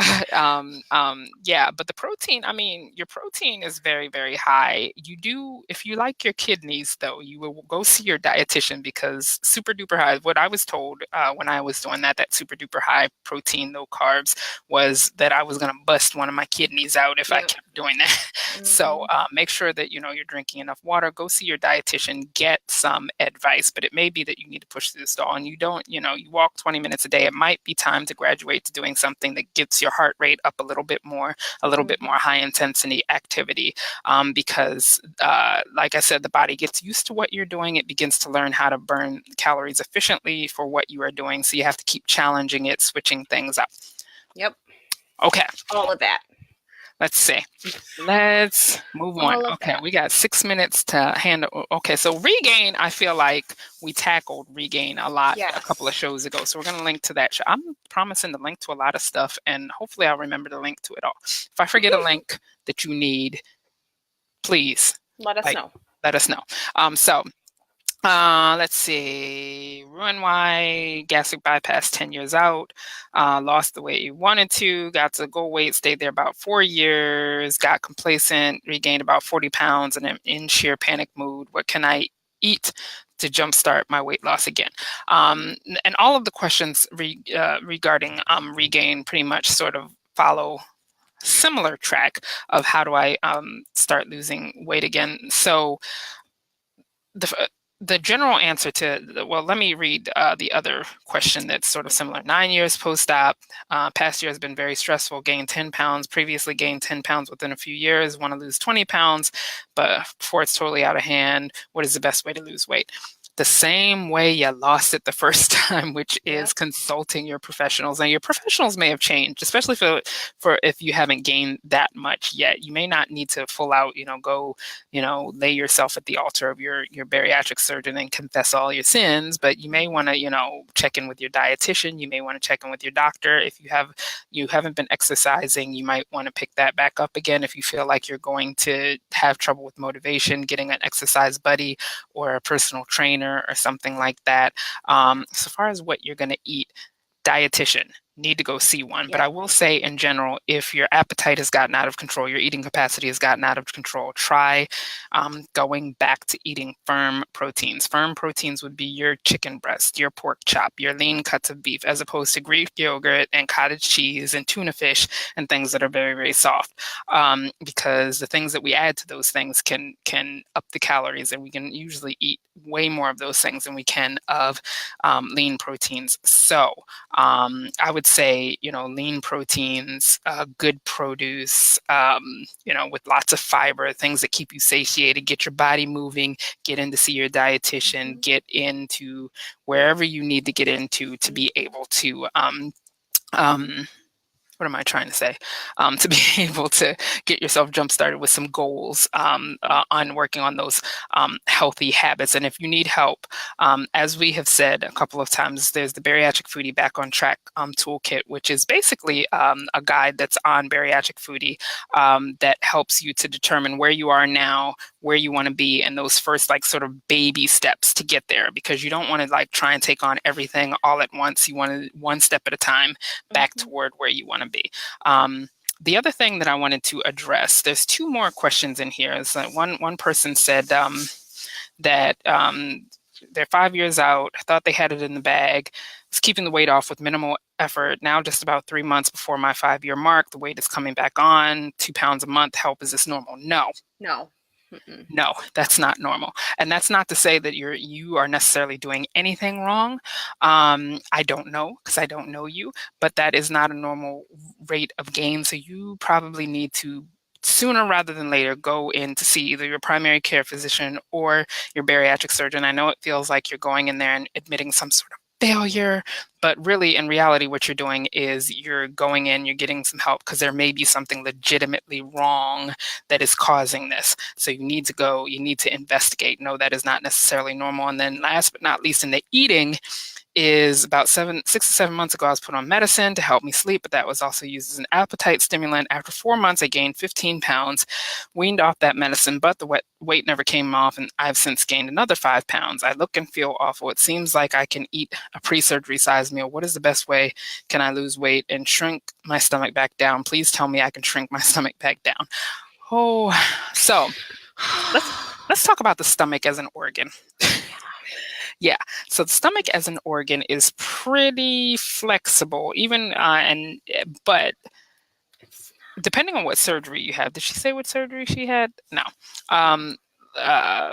yeah, but the protein, I mean, your protein is very, very high. If you like your kidneys, though, you will go see your dietitian because super duper high, what I was told when I was doing that super duper high protein, low carbs, was that I was going to bust one of my kidneys out if I Yep. kept doing that. So Mm-hmm. make sure that, you're drinking enough water, go see your dietitian, get some advice, but it may be that you need to push through the stall and you don't, you walk 20 minutes a day. It might be time to graduate to doing something that gets your heart rate up a little bit more Mm-hmm. high intensity activity. Because, like I said, the body gets used to what you're doing. It begins to learn how to burn calories efficiently for what you are doing. So you have to keep challenging it, switching things up. Yep. Okay. All of that. Let's see. Let's move on. All of Okay, that. we got 6 minutes to handle. Okay, so regain, I feel like we tackled regain a lot a couple of Yes. shows ago. So we're going to link to that show. I'm promising to link to a lot of stuff, and hopefully I'll remember to link to it all. If I forget a link that you need, please, Let us like, know. let us know. So let's see. Ruin why gastric bypass 10 years out. Lost the weight you wanted to. Got to goal weight. Stayed there about 4 years. Got complacent. Regained about 40 pounds and am in sheer panic mood. What can I eat to jumpstart my weight loss again? And all of the questions regarding regain pretty much sort of follow similar track of how do I start losing weight again. So the general answer to, well, let me read the other question that's sort of similar. 9 years post-op, past year has been very stressful, gained 10 pounds, previously gained 10 pounds within a few years, want to lose 20 pounds, but before it's totally out of hand, what is the best way to lose weight? The same way you lost it the first time, which is Yep. consulting your professionals. And your professionals may have changed, especially for if you haven't gained that much yet. You may not need to full out, go lay yourself at the altar of your bariatric surgeon and confess all your sins, but you may want to, check in with your dietitian. You may want to check in with your doctor. If you haven't been exercising, you might want to pick that back up again. If you feel like you're going to have trouble with motivation, getting an exercise buddy or a personal trainer or something like that. So far as what you're going to eat, dietitian, need to go see one. But I Yep. will say in general, if your appetite has gotten out of control, your eating capacity has gotten out of control, try going back to eating firm proteins. Firm proteins would be your chicken breast, your pork chop, your lean cuts of beef, as opposed to Greek yogurt and cottage cheese and tuna fish and things that are very, very soft. Because the things that we add to those things can up the calories, and we can usually eat way more of those things than we can of lean proteins. So I would say, lean proteins, good produce, with lots of fiber, things that keep you satiated, get your body moving, get in to see your dietitian, get into wherever you need to get into to be able to what am I trying to say? To be able to get yourself jump started with some goals on working on those healthy habits. And if you need help, as we have said a couple of times, there's the Bariatric Foodie Back on Track toolkit, which is basically a guide that's on Bariatric Foodie that helps you to determine where you are now, where you want to be, and those first sort of baby steps to get there, because you don't want to try and take on everything all at once. You want to one step at a time back toward where you want to be. The other thing that I wanted to address, there's two more questions in here. Is that one person said that they're 5 years out, thought they had it in the bag, was keeping the weight off with minimal effort. Now, just about 3 months before my 5-year mark, the weight is coming back on, 2 pounds a month. Help, is this normal? No. No. Mm-mm. No, that's not normal. And that's not to say that you are necessarily doing anything wrong. I don't know, because I don't know you, but that is not a normal rate of gain. So you probably need to, sooner rather than later, go in to see either your primary care physician or your bariatric surgeon. I know it feels like you're going in there and admitting some sort of failure, but really in reality what you're doing is you're going in, you're getting some help, because there may be something legitimately wrong that is causing this. So you need to go, you need to investigate. No, that is not necessarily normal. And then last but not least, in the eating, is about 6 to 7 months ago, I was put on medicine to help me sleep, but that was also used as an appetite stimulant. After 4 months, I gained 15 pounds, weaned off that medicine, but the weight never came off, and I've since gained another 5 pounds. I look and feel awful. It seems like I can eat a pre-surgery size meal. What is the best way can I lose weight and shrink my stomach back down? Please tell me I can shrink my stomach back down. Oh, so let's talk about the stomach as an organ. Yeah. So the stomach as an organ is pretty flexible, even but depending on what surgery you have. Did she say what surgery she had? No.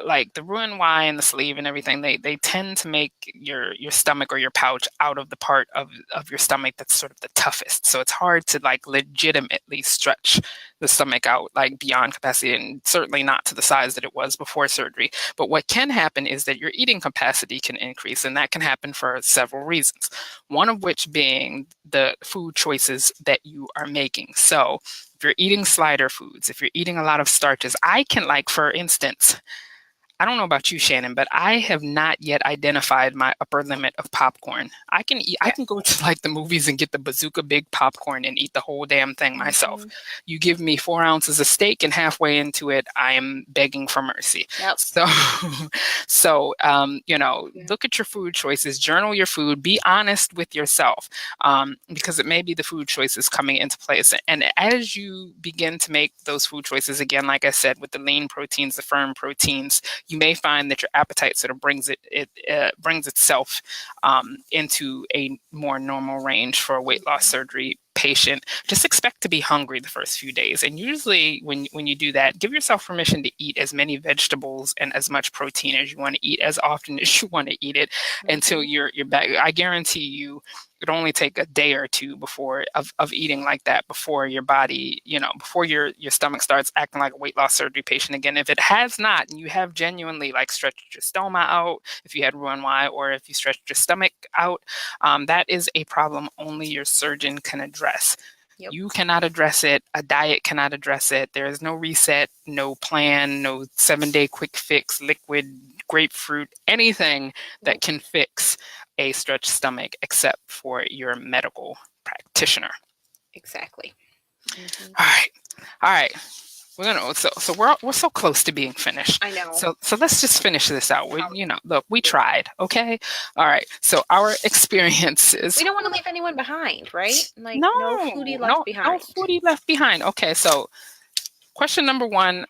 Like the Roux-en-Y and the sleeve and everything, they tend to make your stomach or your pouch out of the part of your stomach that's sort of the toughest. So it's hard to legitimately stretch the stomach out beyond capacity, and certainly not to the size that it was before surgery. But what can happen is that your eating capacity can increase, and that can happen for several reasons. One of which being the food choices that you are making. So if you're eating slider foods, if you're eating a lot of starches, I can, like, for instance, I don't know about you, Shannon, but I have not yet identified my upper limit of popcorn. I can eat, I Yeah. can go to like the movies and get the bazooka big popcorn and eat the whole damn thing myself. Mhm. You give me 4 ounces of steak and halfway into it, I am begging for mercy. Yep. So, Yeah. look at your food choices, journal your food, be honest with yourself, because it may be the food choices coming into place. And as you begin to make those food choices, again, like I said, with the lean proteins, the firm proteins, you may find that your appetite sort of brings itself into a more normal range for a weight loss surgery patient. Just expect to be hungry the first few days, and usually when you do that, give yourself permission to eat as many vegetables and as much protein as you want to eat, as often as you want to eat it, until you're back. I guarantee you it'd only take a day or two of eating like that before your body, before your stomach starts acting like a weight loss surgery patient again. If it has not, and you have genuinely like stretched your stoma out, if you had Roux-en-Y, or if you stretched your stomach out, that is a problem only your surgeon can address. Yep. You cannot address it. A diet cannot address it. There is no reset, no plan, no 7-day quick fix, liquid, grapefruit, anything that can fix a stretched stomach except for your medical practitioner. Exactly. Mm-hmm. All right. We're so close to being finished. I know. So let's just finish this out. We tried. Okay. All right. So our experiences. We don't want to leave anyone behind, right? Like no foodie left behind. No foodie left behind. Okay. So question number one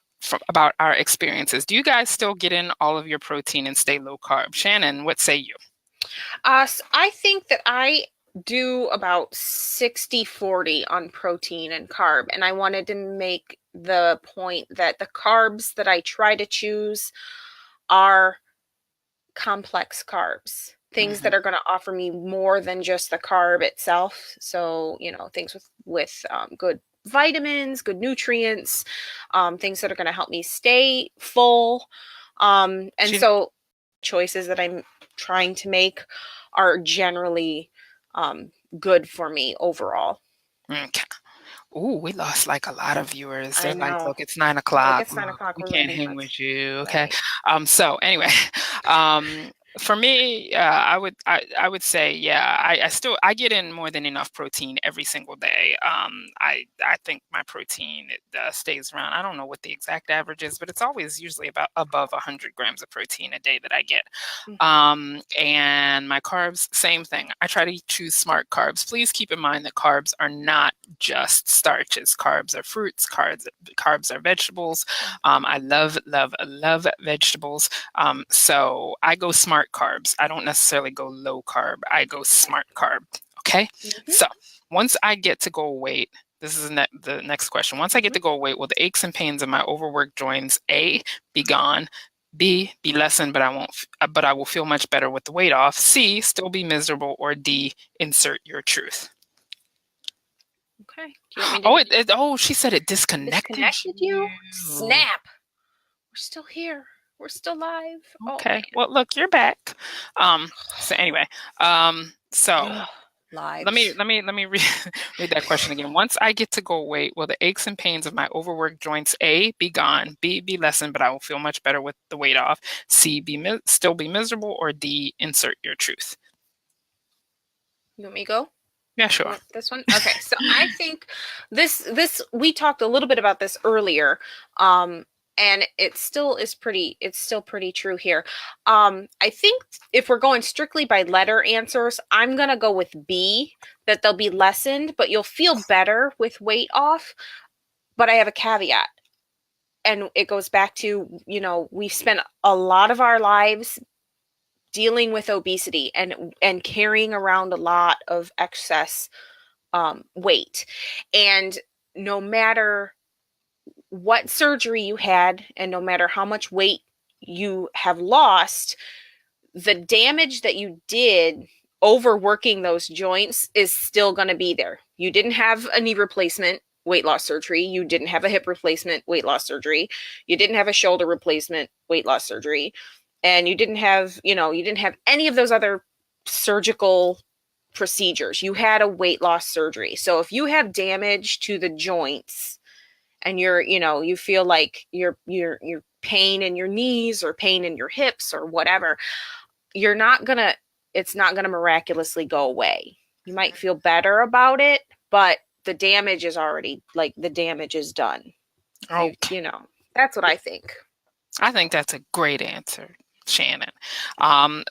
about our experiences. Do you guys still get in all of your protein and stay low carb? Shannon, what say you? So I think that I do about 60-40 on protein and carb. And I wanted to make the point that the carbs that I try to choose are complex carbs, things that are going to offer me more than just the carb itself. So, things with good vitamins, good nutrients, things that are going to help me stay full. So choices that I'm trying to make are generally good for me overall. Okay. Ooh, we lost like a lot of viewers. They're like, look, it's 9 Like, o'clock. it's 9 o'clock. We can't hang with you. Okay. Right. So anyway, for me, I would say, yeah, I get in more than enough protein every single day. I think my protein stays around. I don't know what the exact average is, but it's always usually about above 100 grams of protein a day that I get. And my carbs, same thing. I try to choose smart carbs. Please keep in mind that carbs are not just starches. Carbs are fruits. Carbs are vegetables. I love vegetables. So I go smart carbs. I don't necessarily go low carb. I go smart carb. Okay. So once I get to goal weight, this is the next question. Once I get to goal weight, will the aches and pains of my overworked joints, A, be gone, B, be lessened, but I will feel much better with the weight off, C, still be miserable, or D, insert your truth? Okay. Do you want me to she said it disconnected you? Snap. We're still here. We're still live. Okay. Well, look, you're back. So anyway, lives. let me read that question again. Once I get to goal weight, will the aches and pains of my overworked joints, A, be gone, B, be lessened, but I will feel much better with the weight off, C, still be miserable, or D, insert your truth? You want me to go? Yeah, sure. This one? Okay. So I think this we talked a little bit about this earlier. And it's still pretty true here. I think if we're going strictly by letter answers, I'm going to go with B, that they'll be lessened, but you'll feel better with weight off. But I have a caveat. And it goes back to, we've spent a lot of our lives dealing with obesity and carrying around a lot of excess weight. And no matter what surgery you had, and no matter how much weight you have lost, the damage that you did overworking those joints is still going to be there. You didn't have a knee replacement, weight loss surgery. You didn't have a hip replacement, weight loss surgery. You didn't have a shoulder replacement, weight loss surgery. And you didn't have any of those other surgical procedures. You had a weight loss surgery. So if you have damage to the joints and you feel like you're pain in your knees or pain in your hips or whatever, it's not gonna miraculously go away. You might feel better about it, but the damage is already, like, the damage is done. Okay. That's what I think. I think that's a great answer, Shannon.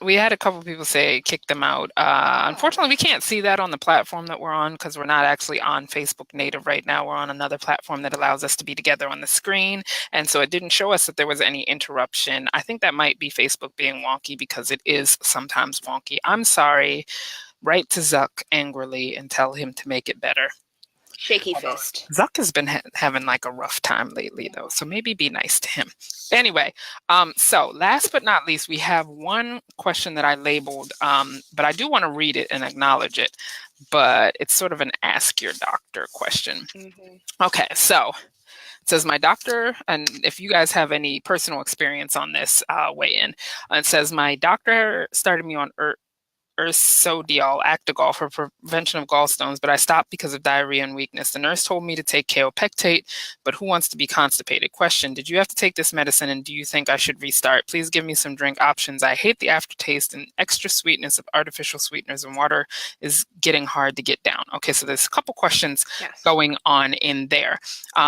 We had a couple people say kick them out. Unfortunately, we can't see that on the platform that we're on because we're not actually on Facebook Native right now. We're on another platform that allows us to be together on the screen. And so it didn't show us that there was any interruption. I think that might be Facebook being wonky because it is sometimes wonky. I'm sorry. Write to Zuck angrily and tell him to make it better. Shaky fist. Zuck has been having like a rough time lately, though, so maybe be nice to him. Anyway, so last but not least, we have one question that I labeled, but I do want to read it and acknowledge it, but it's sort of an ask your doctor question. Okay, so it says, my doctor, and if you guys have any personal experience on this, weigh in. It says, my doctor started me on ursodiol Actigol for prevention of gallstones, but I stopped because of diarrhea and weakness. The nurse told me to take kaopectate, but who wants to be constipated? Question, did you have to take this medicine and do you think I should restart? Please give me some drink options. I hate the aftertaste and extra sweetness of artificial sweeteners, and water is getting hard to get down. Okay, so there's a couple questions going on in there.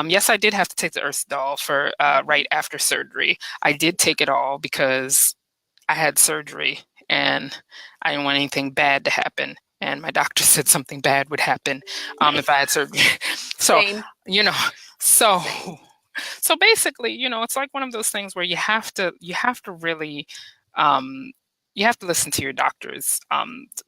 Yes, I did have to take the ursodiol for right after surgery. I did take it all because I had surgery and I didn't want anything bad to happen. And my doctor said something bad would happen if I had surgery. So, Same. So basically, it's like one of those things where you have to really, you have to listen to your doctor's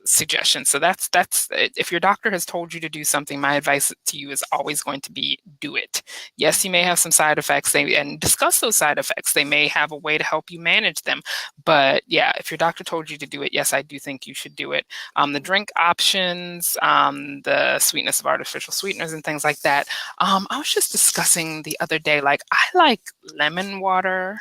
suggestions. So that's if your doctor has told you to do something, my advice to you is always going to be do it. Yes, you may have some side effects, and discuss those side effects. They may have a way to help you manage them. But yeah, if your doctor told you to do it, yes, I do think you should do it. The drink options, the sweetness of artificial sweeteners and things like that. I was just discussing the other day, like I like lemon water.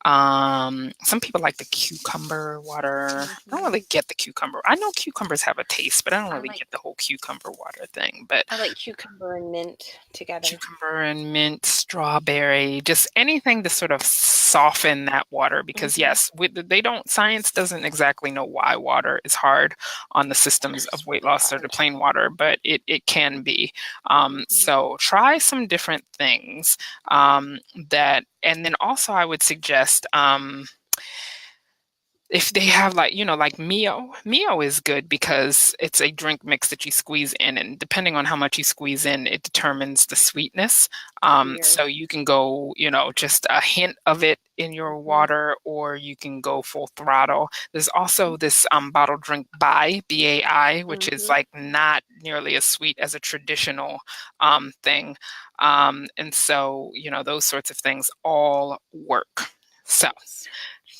Some people like the cucumber water. I don't really get the cucumber. I know cucumbers have a taste, but I don't really get the whole cucumber water thing. But I like cucumber and mint together. Cucumber and mint, strawberry, just anything to sort of soften that water. Because yes, science doesn't exactly know why water is hard on the systems of weight loss or the plain water, but it can be. So try some different things and then also I would suggest if they have like Mio is good because it's a drink mix that you squeeze in, and depending on how much you squeeze in, it determines the sweetness. So you can go, just a hint of it in your water, or you can go full throttle. There's also this bottled drink BAI, which is like not nearly as sweet as a traditional thing. And so, those sorts of things all work. So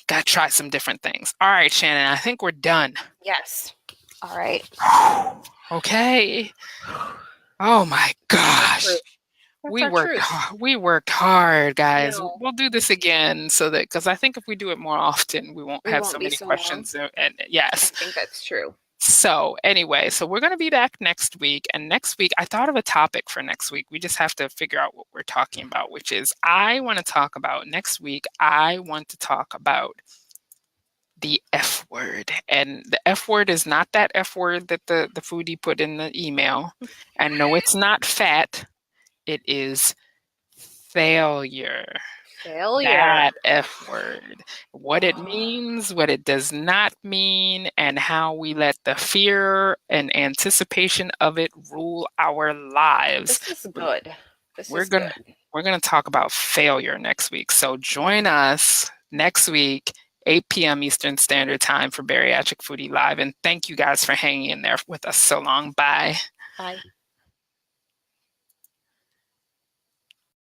got to try some different things. All right, Shannon, I think we're done. Yes. All right. Okay. Oh my gosh. We worked hard, guys. We'll do this again because I think if we do it more often, we won't have so many questions. And yes. I think that's true. So anyway, we're going to be back next week. And next week, I thought of a topic for next week. We just have to figure out what we're talking about, which is next week, I want to talk about the F word. And the F word is not that F word that the foodie put in the email. And no, it's not fat. It is failure. That F word. What it means, what it does not mean, and how we let the fear and anticipation of it rule our lives. This is good. We're gonna talk about failure next week. So join us next week, 8 p.m. Eastern Standard Time for Bariatric Foodie Live. And thank you guys for hanging in there with us so long. Bye. Bye.